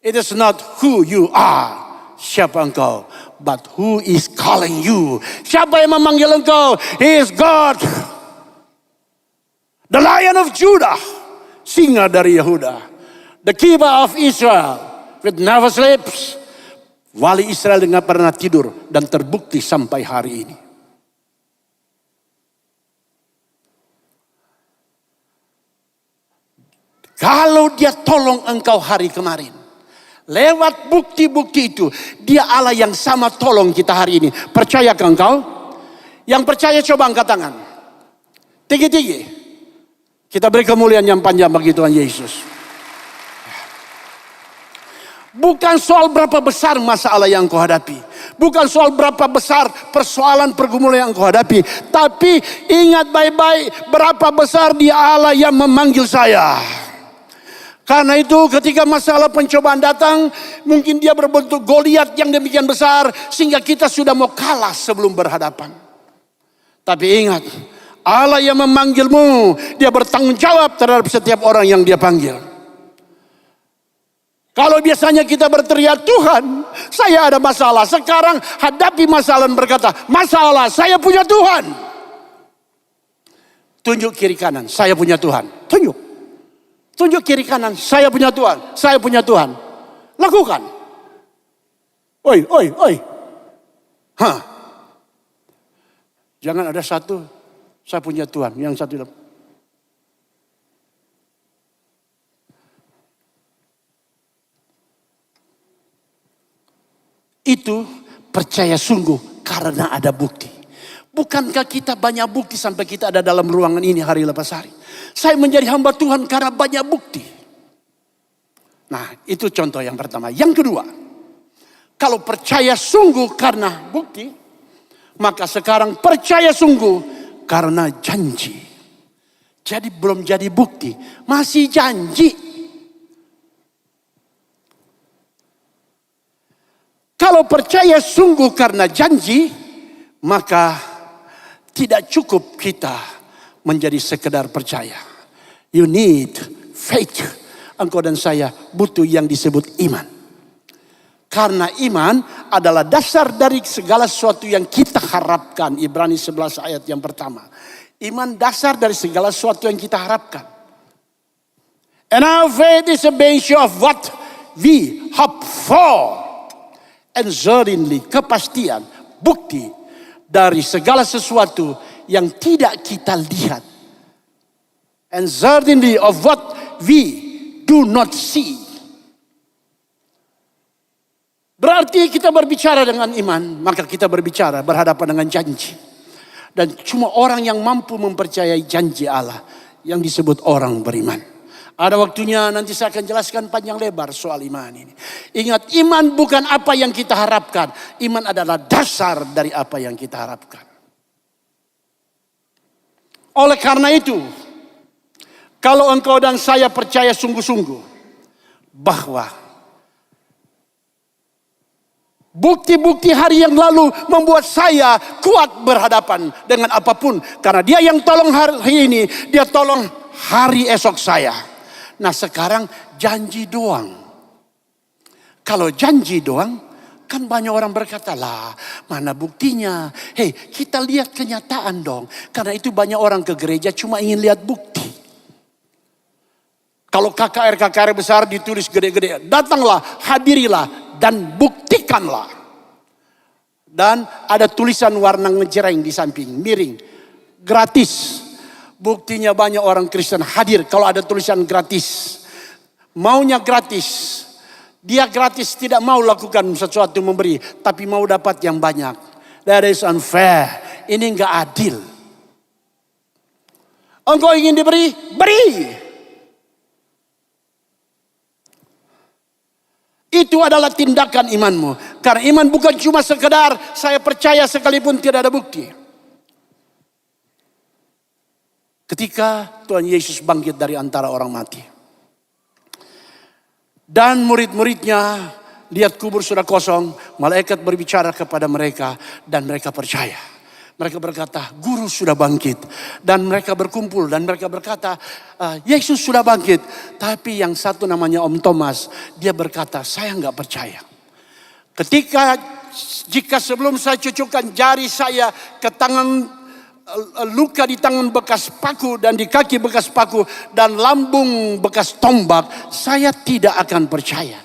It is not who you are. Siapa engkau, but who is calling you. Siapa yang memanggil engkau? He is God. The Lion of Judah. Singa dari Yehuda. The keeper of Israel. With never sleeps. Wali Israel tidak pernah tidur dan terbukti sampai hari ini. Kalau dia tolong engkau hari kemarin, lewat bukti-bukti itu, dia Allah yang sama tolong kita hari ini. Percayakah engkau? Yang percaya coba angkat tangan. Tinggi-tinggi. Kita beri kemuliaan yang panjang bagi Tuhan Yesus. Bukan soal berapa besar masalah yang kau hadapi. Bukan soal berapa besar persoalan pergumulan yang kau hadapi. Tapi ingat baik-baik, berapa besar dia Allah yang memanggil saya. Karena itu ketika masalah pencobaan datang, mungkin dia berbentuk Goliat yang demikian besar, sehingga kita sudah mau kalah sebelum berhadapan. Tapi ingat, Allah yang memanggilmu, dia bertanggung jawab terhadap setiap orang yang dia panggil. Kalau biasanya kita berteriak, Tuhan, saya ada masalah. Sekarang hadapi masalah dan berkata, masalah, saya punya Tuhan. Tunjuk kiri kanan, saya punya Tuhan. Tunjuk. Tunjuk kiri kanan, saya punya Tuhan. Saya punya Tuhan. Lakukan. Oi. Jangan ada satu, saya punya Tuhan. Yang satu bilang, itu percaya sungguh karena ada bukti. Bukankah kita banyak bukti sampai kita ada dalam ruangan ini hari lepas hari? Saya menjadi hamba Tuhan karena banyak bukti. Nah, itu contoh yang pertama. Yang kedua, kalau percaya sungguh karena bukti, maka sekarang percaya sungguh karena janji. Jadi belum jadi bukti, masih janji. Kalau percaya sungguh karena janji, maka tidak cukup kita menjadi sekedar percaya. You need faith. Engkau dan saya butuh yang disebut iman. Karena iman adalah dasar dari segala sesuatu yang kita harapkan. Ibrani 11 ayat yang pertama. Iman dasar dari segala sesuatu yang kita harapkan. And our faith is a basis of what we hope for. And certainly, kepastian, bukti dari segala sesuatu yang tidak kita lihat. And certainly of what we do not see. Berarti kita berbicara dengan iman, maka kita berbicara berhadapan dengan janji. Dan cuma orang yang mampu mempercayai janji Allah yang disebut orang beriman. Ada waktunya nanti saya akan jelaskan panjang lebar soal iman ini. Ingat, iman bukan apa yang kita harapkan. Iman adalah dasar dari apa yang kita harapkan. Oleh karena itu, kalau engkau dan saya percaya sungguh-sungguh bahwa bukti-bukti hari yang lalu membuat saya kuat berhadapan dengan apapun. Karena dia yang tolong hari ini, dia tolong hari esok saya. Nah sekarang janji doang. Kalau janji doang, kan banyak orang berkata, lah mana buktinya? Hei, kita lihat kenyataan dong. Karena itu banyak orang ke gereja cuma ingin lihat bukti. Kalau KKR besar ditulis gede-gede, datanglah, hadirilah, dan buktikanlah. Dan ada tulisan warna ngejreng di samping, miring, gratis. Buktinya banyak orang Kristen hadir kalau ada tulisan gratis. Maunya gratis. Dia gratis tidak mau lakukan sesuatu memberi. Tapi mau dapat yang banyak. That is unfair. Ini enggak adil. Engkau ingin diberi? Beri. Itu adalah tindakan imanmu. Karena iman bukan cuma sekedar saya percaya sekalipun tidak ada bukti. Ketika Tuhan Yesus bangkit dari antara orang mati. Dan murid-muridnya lihat kubur sudah kosong. Malaikat berbicara kepada mereka dan mereka percaya. Mereka berkata, guru sudah bangkit. Dan mereka berkumpul dan mereka berkata, Yesus sudah bangkit. Tapi yang satu namanya Om Thomas, dia berkata, saya enggak percaya. Jika sebelum saya cucukkan jari saya ke tangan, luka di tangan bekas paku dan di kaki bekas paku dan lambung bekas tombak, saya tidak akan percaya.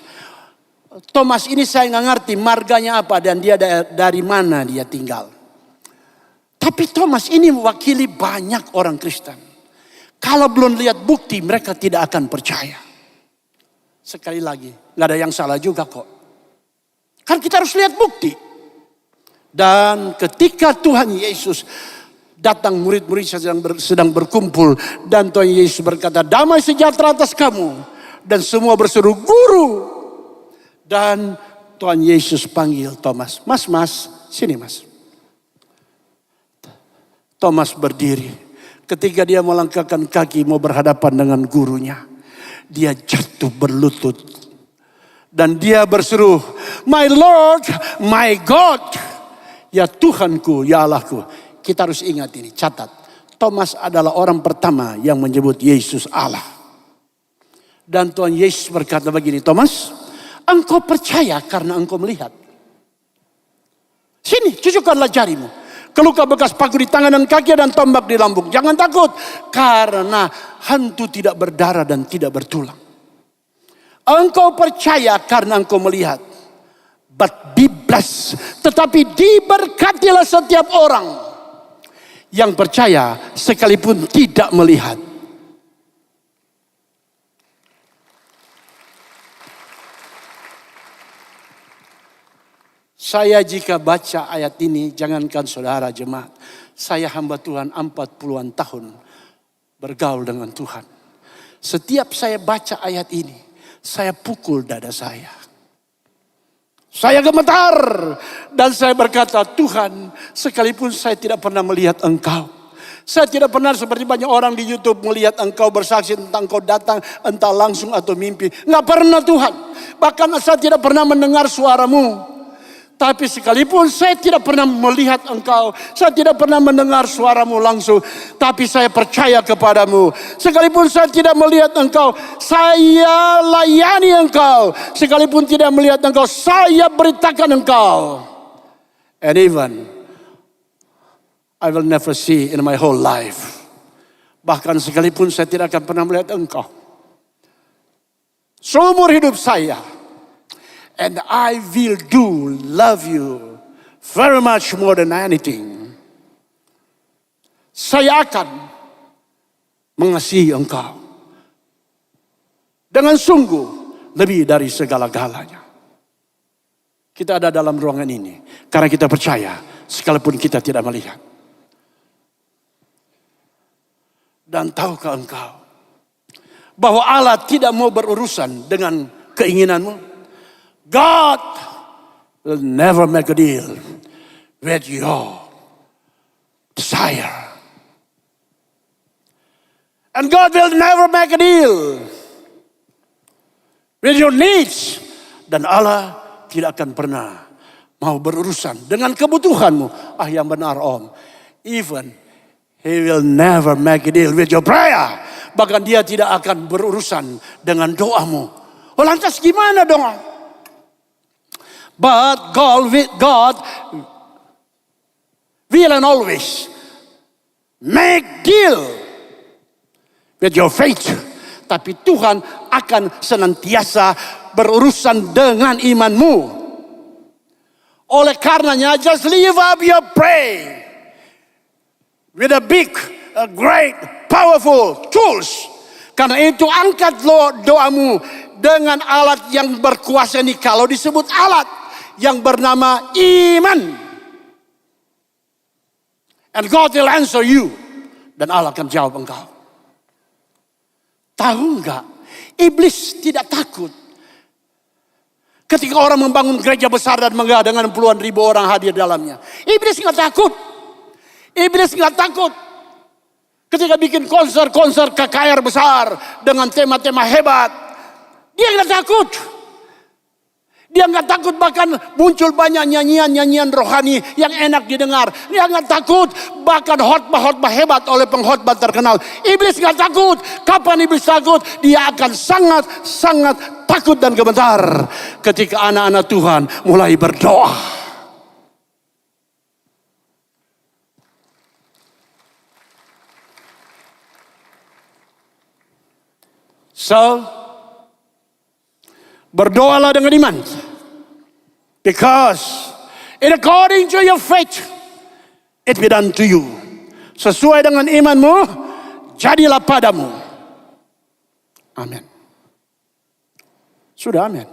Thomas ini saya nggak ngerti marganya apa dan dia dari mana dia tinggal. Tapi Thomas ini mewakili banyak orang Kristen. Kalau belum lihat bukti mereka tidak akan percaya. Sekali lagi, nggak ada yang salah juga kok. Kan kita harus lihat bukti. Dan ketika Tuhan Yesus datang, murid-murid sedang berkumpul. Dan Tuhan Yesus berkata, damai sejahtera atas kamu. Dan semua berseru, guru. Dan Tuhan Yesus panggil Thomas. Mas, sini mas. Thomas berdiri. Ketika dia melangkahkan kaki mau berhadapan dengan gurunya. Dia jatuh berlutut. Dan dia berseru, my Lord, my God. Ya Tuhanku, ya Allahku. Kita harus ingat ini, catat. Thomas adalah orang pertama yang menyebut Yesus Allah. Dan Tuhan Yesus berkata begini, Thomas, engkau percaya karena engkau melihat. Sini, cucukkanlah jarimu. Keluka bekas paku di tangan dan kaki dan tombak di lambung. Jangan takut, karena hantu tidak berdarah dan tidak bertulang. Engkau percaya karena engkau melihat. But be blessed. Tetapi diberkatilah setiap orang yang percaya sekalipun tidak melihat. Saya jika baca ayat ini, jangankan saudara jemaat, saya hamba Tuhan 40-an tahun bergaul dengan Tuhan. Setiap saya baca ayat ini, saya pukul dada saya. Saya gemetar dan saya berkata, Tuhan, sekalipun saya tidak pernah melihat Engkau. Saya tidak pernah seperti banyak orang di YouTube melihat Engkau bersaksi tentang Engkau datang entah langsung atau mimpi. Nggak pernah Tuhan. Bahkan saya tidak pernah mendengar suaramu. Tapi sekalipun saya tidak pernah melihat Engkau, saya tidak pernah mendengar suaramu langsung, tapi saya percaya kepadamu. Sekalipun saya tidak melihat Engkau, saya layani Engkau. Sekalipun tidak melihat Engkau, saya beritakan Engkau. And even I will never see in my whole life. Bahkan sekalipun saya tidak akan pernah melihat Engkau. Seumur hidup saya. And I will love you very much more than anything. Saya akan mengasihi Engkau dengan sungguh lebih dari segala-galanya. Kita ada dalam ruangan ini karena kita percaya sekalipun kita tidak melihat. Dan tahukah engkau bahwa Allah tidak mau berurusan dengan keinginanmu? God will never make a deal with your desire. And God will never make a deal with your needs. Dan Allah tidak akan pernah mau berurusan dengan kebutuhanmu. Yang benar Om. Even He will never make a deal with your prayer. Bahkan Dia tidak akan berurusan dengan doamu. Lantas gimana dong? But God will and always make deal with your faith. Tapi Tuhan akan senantiasa berurusan dengan imanmu. Oleh karenanya, just live up your prayer with a big, a great, powerful tools. Karena itu angkat doamu dengan alat yang berkuasa ini. Kalau disebut alat yang bernama iman. And God will answer you. Dan Allah akan jawab engkau. Tahu enggak, iblis tidak takut. Ketika orang membangun gereja besar dan megah dengan puluhan ribu orang hadir dalamnya. Iblis enggak takut. Iblis enggak takut. Ketika bikin konser-konser KKR besar dengan tema-tema hebat. Dia enggak takut. Dia enggak takut, bahkan muncul banyak nyanyian-nyanyian rohani yang enak didengar. Dia enggak takut, bahkan khotbah-khotbah hebat oleh pengkhotbah terkenal. Iblis enggak takut. Kapan iblis takut? Dia akan sangat-sangat takut dan gemetar ketika anak-anak Tuhan mulai berdoa. So, berdoalah dengan iman. Because in according to your faith, it be done to you. Sesuai dengan imanmu, jadilah padamu. Amin. Sudah amin.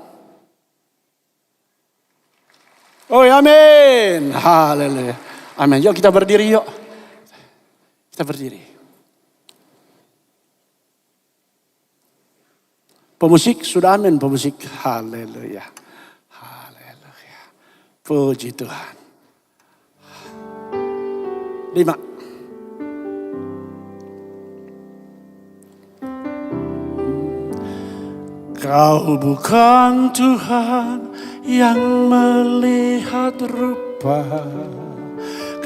Oh ya, amin. Haleluya. Amin. Yuk kita berdiri yuk. Kita berdiri. Pemusik sudah amin, pemusik. Haleluya. Haleluya. Puji Tuhan. 5. Kau bukan Tuhan yang melihat rupa.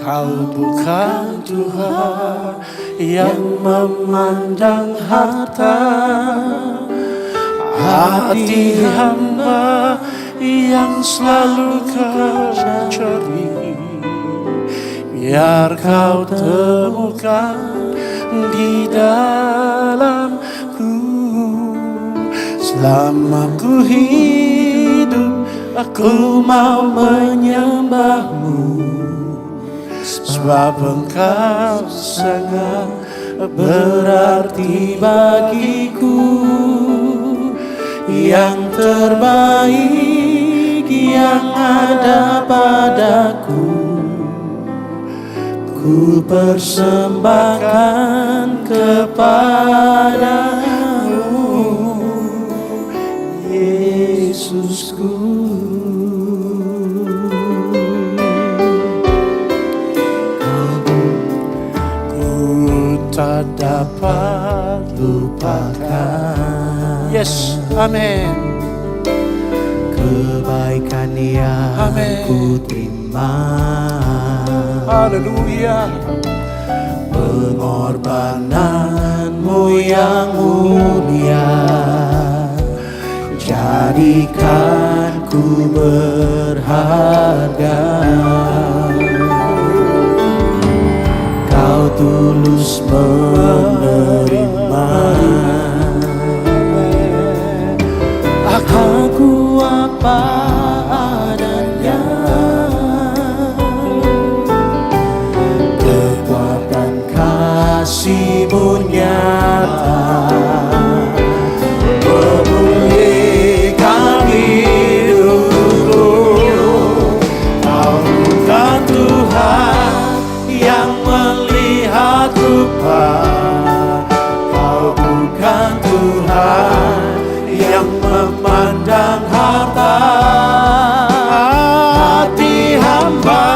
Kau bukan Tuhan yang memandang harta. Hati hamba yang selalu kau cari, biar kau temukan di dalamku. Selama ku hidup, aku mau menyembahmu, sebab engkau sangat berarti bagiku. Yang terbaik yang ada padaku, ku persembahkan kepadamu, Yesusku. Ku tak dapat lupakan. Yes, amin. Kebaikan yang ku terima. Haleluya. Pengorbananmu yang mulia, jadikan ku berharga. Kau tulus menerima. Aku apa adanya, kekuatan kasih-Mu nyata, memulihkan hidupku. Kau bukan Tuhan yang melihat rupa. Kau bukan Tuhan yang memandang harta. Hati hamba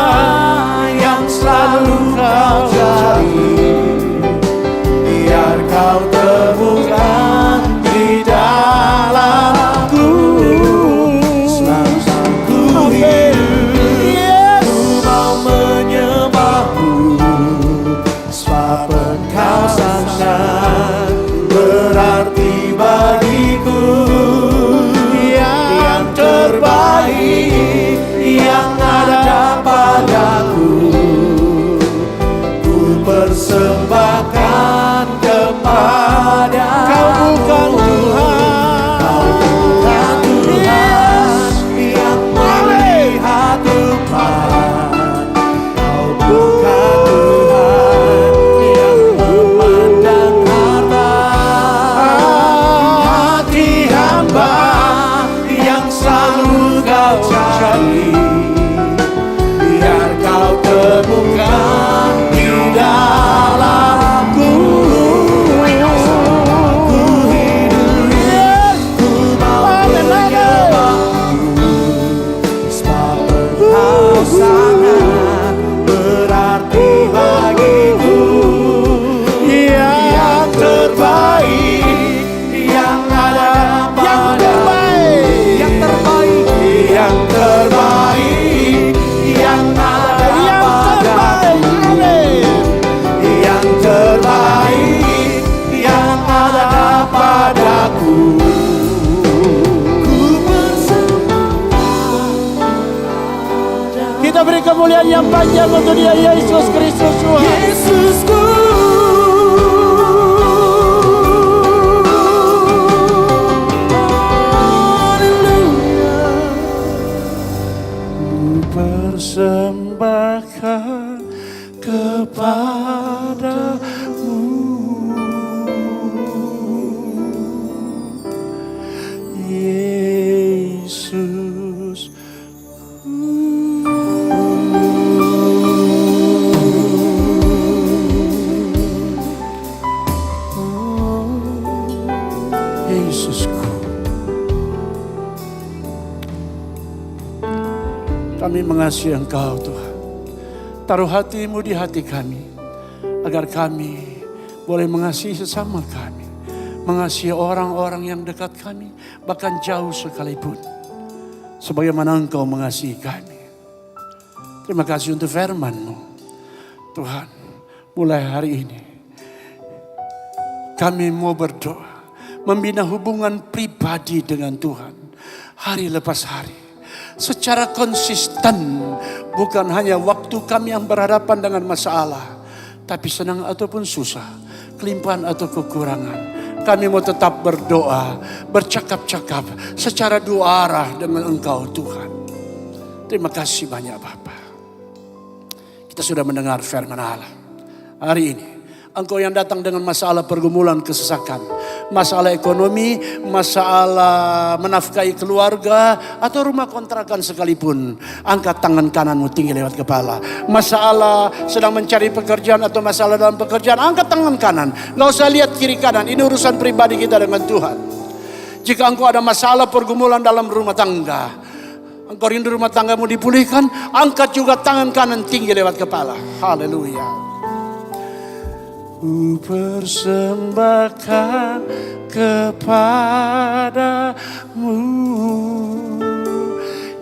yang selalu kau cari, biar kau bukan Tuhan. Bukan Tuhan yang melihat depan. Kau bukan Tuhan yang memandang harta. Hati hamba yang selalu kau cari, biar kau temukan di dalamku. Ku hidup, ku mau menyembahmu, sebab Engkau sangat berarti bagiku. Yang terbaik yang ada padamu, yang terbaik yang ada padamu, yang terbaik yang ada padaku. Ku bersembah. Kita beri kemuliaan yang panjang untuk Dia, Yesus Kristus Tuhan. Yesusku, Ku persembahkan kepadamu, Yesus. Yesusku, kami mengasihi Engkau Tuhan. Taruh hatimu di hati kami, agar kami boleh mengasihi sesama kami, mengasihi orang-orang yang dekat kami, bahkan jauh sekalipun, sebagaimana Engkau mengasihi kami. Terima kasih untuk firman-Mu Tuhan. Mulai hari ini kami mau berdoa, membina hubungan pribadi dengan Tuhan hari lepas hari, secara konsisten, bukan hanya waktu kami yang berhadapan dengan masalah, tapi senang ataupun susah, kelimpahan atau kekurangan, kami mau tetap berdoa, bercakap-cakap secara dua arah dengan Engkau Tuhan. Terima kasih banyak Bapa. Kita sudah mendengar firman Allah. Hari ini Engkau yang datang dengan masalah pergumulan kesesakan, masalah ekonomi, masalah menafkahi keluarga, atau rumah kontrakan sekalipun, angkat tangan kananmu tinggi lewat kepala. Masalah sedang mencari pekerjaan atau masalah dalam pekerjaan, angkat tangan kanan. Gak usah lihat kiri kanan, ini urusan pribadi kita dengan Tuhan. Jika engkau ada masalah pergumulan dalam rumah tangga, engkau rindu rumah tanggamu dipulihkan, angkat juga tangan kanan tinggi lewat kepala. Haleluya. Ku persembahkan kepadamu,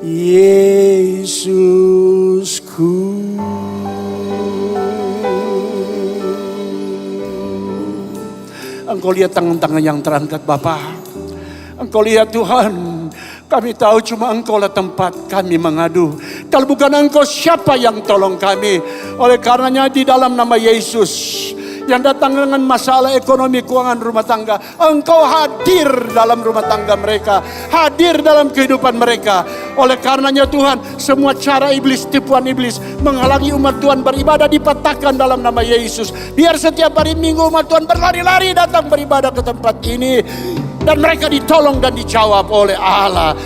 Yesusku. Engkau lihat tangan-tangan yang terangkat Bapa. Engkau lihat Tuhan, kami tahu cuma Engkau lah tempat kami mengadu. Kalau bukan Engkau, siapa yang tolong kami? Oleh karenanya di dalam nama Yesus, yang datang dengan masalah ekonomi, keuangan rumah tangga, Engkau hadir dalam rumah tangga mereka, hadir dalam kehidupan mereka. Oleh karenanya Tuhan, semua cara iblis, tipuan iblis menghalangi umat Tuhan beribadah dipatahkan dalam nama Yesus. Biar setiap hari Minggu umat Tuhan berlari-lari datang beribadah ke tempat ini, dan mereka ditolong dan dijawab oleh Allah.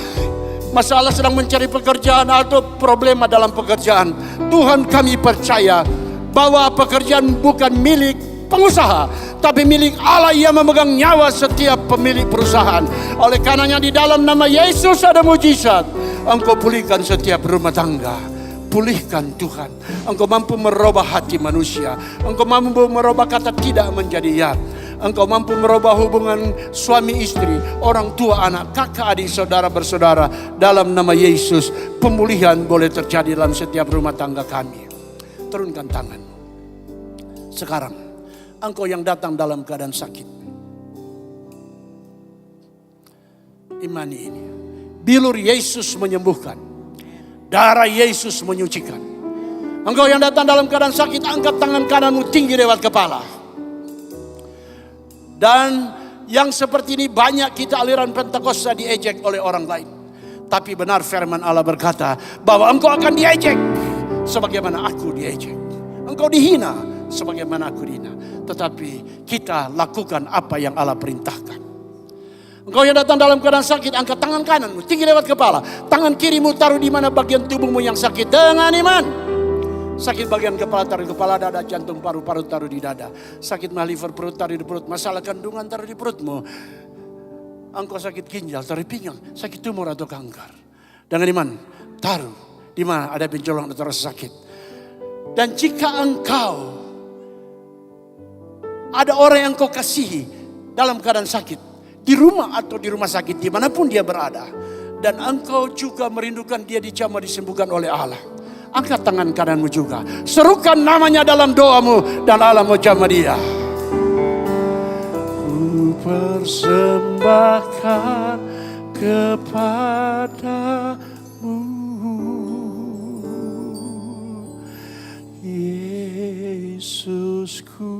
Masalah sedang mencari pekerjaan atau problema dalam pekerjaan, Tuhan kami percaya bahwa pekerjaan bukan milik pengusaha, tapi milik Allah yang memegang nyawa setiap pemilik perusahaan. Oleh karenanya di dalam nama Yesus ada mujizat. Engkau pulihkan setiap rumah tangga. Pulihkan Tuhan. Engkau mampu merubah hati manusia. Engkau mampu merubah kata tidak menjadi ya. Engkau mampu merubah hubungan suami istri, orang tua anak, kakak adik, saudara bersaudara. Dalam nama Yesus, pemulihan boleh terjadi dalam setiap rumah tangga kami. Turunkan tangan. Sekarang, engkau yang datang dalam keadaan sakit, imani ini. Bilur Yesus menyembuhkan, darah Yesus menyucikan. Engkau yang datang dalam keadaan sakit, angkat tangan kananmu tinggi lewat kepala. Dan Yang seperti ini banyak kita aliran Pentakosta diejek oleh orang lain. Tapi benar firman Allah berkata bahwa engkau akan diejek sebagaimana aku diejek. Engkau dihina sebagaimana aku dihina. Tetapi kita lakukan apa yang Allah perintahkan. Engkau yang datang dalam keadaan sakit, angkat tangan kananmu tinggi lewat kepala. Tangan kirimu taruh di mana bagian tubuhmu yang sakit dengan iman. Sakit bagian kepala taruh di kepala, dada, jantung, paru-paru taruh di dada. Sakit mah liver perut taruh di perut. Masalah kandungan taruh di perutmu. Engkau sakit ginjal taruh di pinggang. Sakit tumor atau kanker. Dengan iman taruh di mana ada benjolan atau rasa sakit. Dan jika engkau ada orang yang kau kasihi dalam keadaan sakit, di rumah atau di rumah sakit, dimanapun dia berada, dan engkau juga merindukan dia dijamah disembuhkan oleh Allah, angkat tangan kananmu juga, serukan namanya dalam doamu, dan Allah mau jamah dia. Ku persembahkan kepadamu, Yesusku.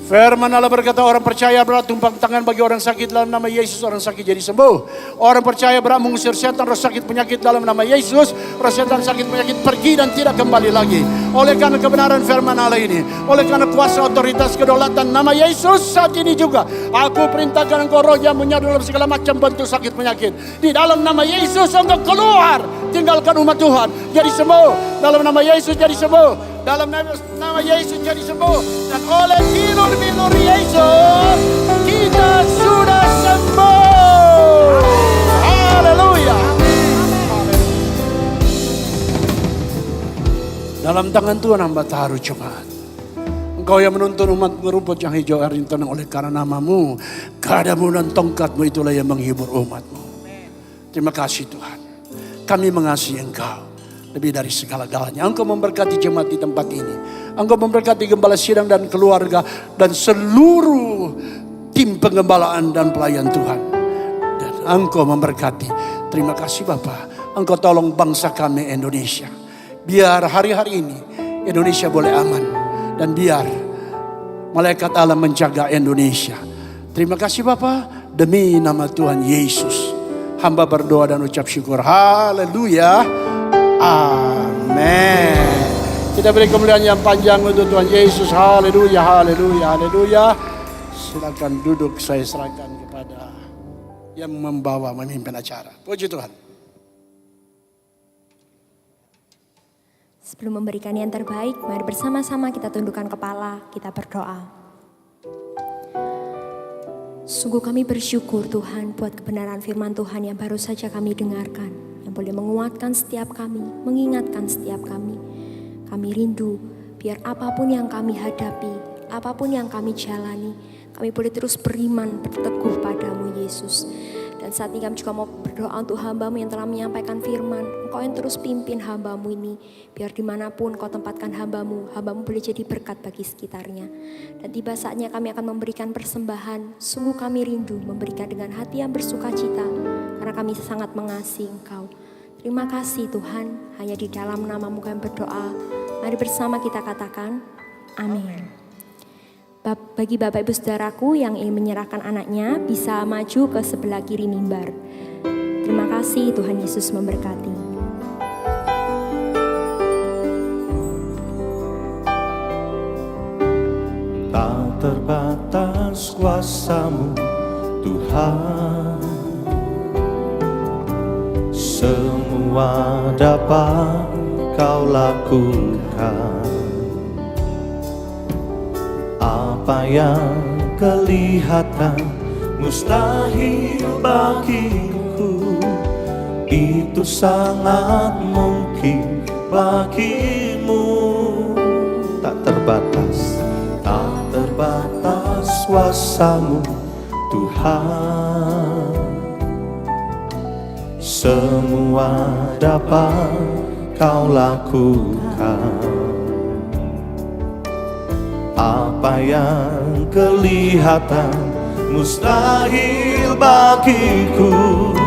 Firman Allah berkata, orang percaya berat tumpang tangan bagi orang sakit dalam nama Yesus, orang sakit jadi sembuh. Orang percaya berat mengusir setan, roh sakit penyakit dalam nama Yesus, roh setan sakit penyakit pergi dan tidak kembali lagi. Oleh karena kebenaran firman Allah ini, oleh karena kuasa otoritas kedaulatan nama Yesus, saat ini juga aku perintahkan engkau roh yang menyadu dalam segala macam bentuk sakit penyakit. Di dalam nama Yesus engkau keluar, tinggalkan umat Tuhan, jadi sembuh. Dalam nama Yesus jadi sembuh. Dalam nama Yesus jadi sembuh. Dan oleh bilur-bilur Yesus kita sudah sembuh. Haleluya. Dalam tangan Tuhan hamba taruh jemaat. Engkau yang menuntun umat rumput yang hijau air tenang, oleh karena namamu, gadamu dan tongkatmu itulah yang menghibur umatmu. Terima kasih Tuhan. Kami mengasihi Engkau lebih dari segala-galanya. Engkau memberkati jemaat di tempat ini. Engkau memberkati gembala sidang dan keluarga dan seluruh tim penggembalaan dan pelayan Tuhan. Dan Engkau memberkati. Terima kasih Bapa. Engkau tolong bangsa kami Indonesia. Biar hari-hari ini Indonesia boleh aman. Dan biar malaikat Allah menjaga Indonesia. Terima kasih Bapa. Demi nama Tuhan Yesus, hamba berdoa dan ucap syukur. Haleluya. Amin. Kita beri kemuliaan yang panjang untuk Tuhan Yesus. Haleluya, haleluya, haleluya. Silakan duduk, saya serahkan kepada yang membawa memimpin acara. Puji Tuhan. Sebelum memberikan yang terbaik, mari bersama-sama kita tundukkan kepala, kita berdoa. Sungguh kami bersyukur Tuhan buat kebenaran firman Tuhan yang baru saja kami dengarkan. Yang boleh menguatkan setiap kami, mengingatkan setiap kami. Kami rindu biar apapun yang kami hadapi, apapun yang kami jalani, kami boleh terus beriman, berteguh padamu Yesus. Dan saat ini kami juga mau berdoa untuk hamba-Mu yang telah menyampaikan firman. Engkau yang terus pimpin hamba-Mu ini. Biar dimanapun Kau tempatkan hamba-Mu, hamba-Mu boleh jadi berkat bagi sekitarnya. Dan tiba saatnya kami akan memberikan persembahan. Sungguh kami rindu memberikan dengan hati yang bersuka cita. Karena kami sangat mengasihi Engkau. Terima kasih Tuhan, hanya di dalam nama-Mu kami berdoa. Mari bersama kita katakan, amin. Bagi Bapak Ibu Saudaraku yang ingin menyerahkan anaknya bisa maju ke sebelah kiri mimbar. Terima kasih, Tuhan Yesus memberkati. Tak terbatas kuasa-Mu Tuhan, semua dapat Kau lakukan. Apa yang kelihatan mustahil bagiku, itu sangat mungkin bagimu. Tak terbatas, tak terbatas kuasa-Mu Tuhan, semua dapat Kau lakukan. Apa yang kelihatan mustahil bagiku,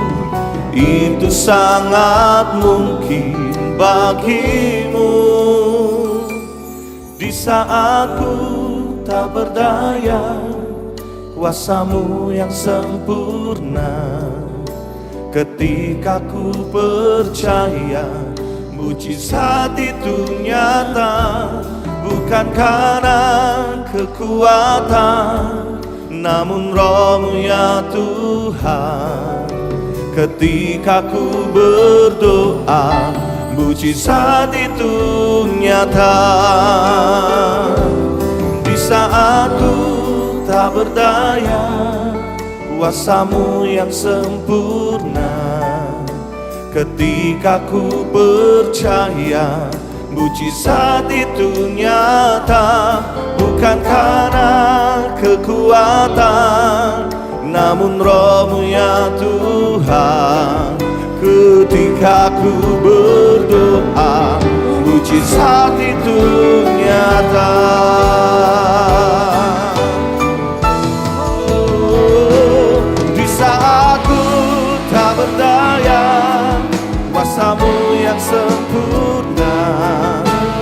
itu sangat mungkin bagimu. Di saat ku tak berdaya, kuasa-Mu yang sempurna. Ketika ku percaya mujizat itu nyata, bukan karena kekuatan, namun Roh-Mu ya Tuhan. Ketika ku berdoa, mujizat itu nyata. Di saat ku tak berdaya, kuasa-Mu yang sempurna. Ketika ku percaya mujizat itu nyata, bukan karena kekuatan, namun Roh-Mu ya Tuhan. Ketika ku berdoa, mujizat itu nyata. Di saat ku tak berdaya, kuasa-Mu yang sempurna.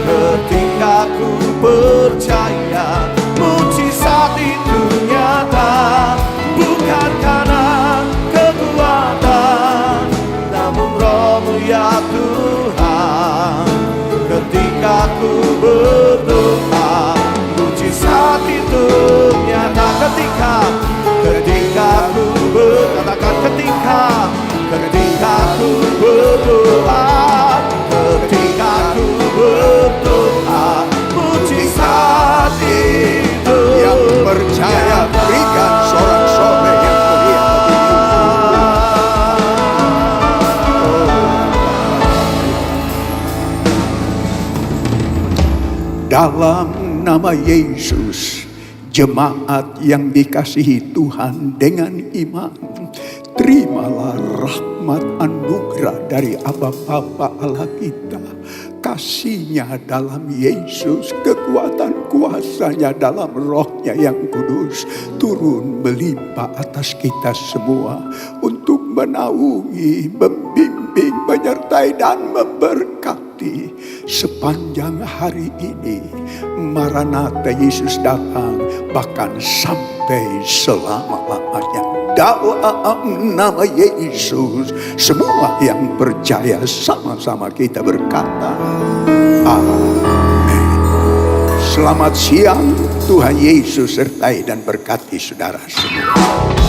Ketika ku percaya mujizat itu nyata, bukan karena kekuatan, namun Roh-Mu ya Tuhan. Ketika ku berdoa, mujizat itu nyata. Ketika ku berkatakan ketika ku berdoa, ketika ku berdoa, mujizat itu. Yang percaya berikan sorak-sorai yang meriah bagi dalam nama Yesus. Jemaat yang dikasihi Tuhan dengan iman, terimalah rahmat anugerah dari Aba Bapa Allah kita. Kasih-Nya dalam Yesus, kekuatan kuasa-Nya dalam Roh-Nya yang kudus turun melimpah atas kita semua untuk menaungi, membimbing, menyertai dan memberkati sepanjang hari ini. Maranatha, Yesus datang bahkan sampai selama-lamanya. Dalam nama Yesus, semua yang percaya sama-sama kita berkata amin. Selamat siang, Tuhan Yesus sertai dan berkati saudara semua.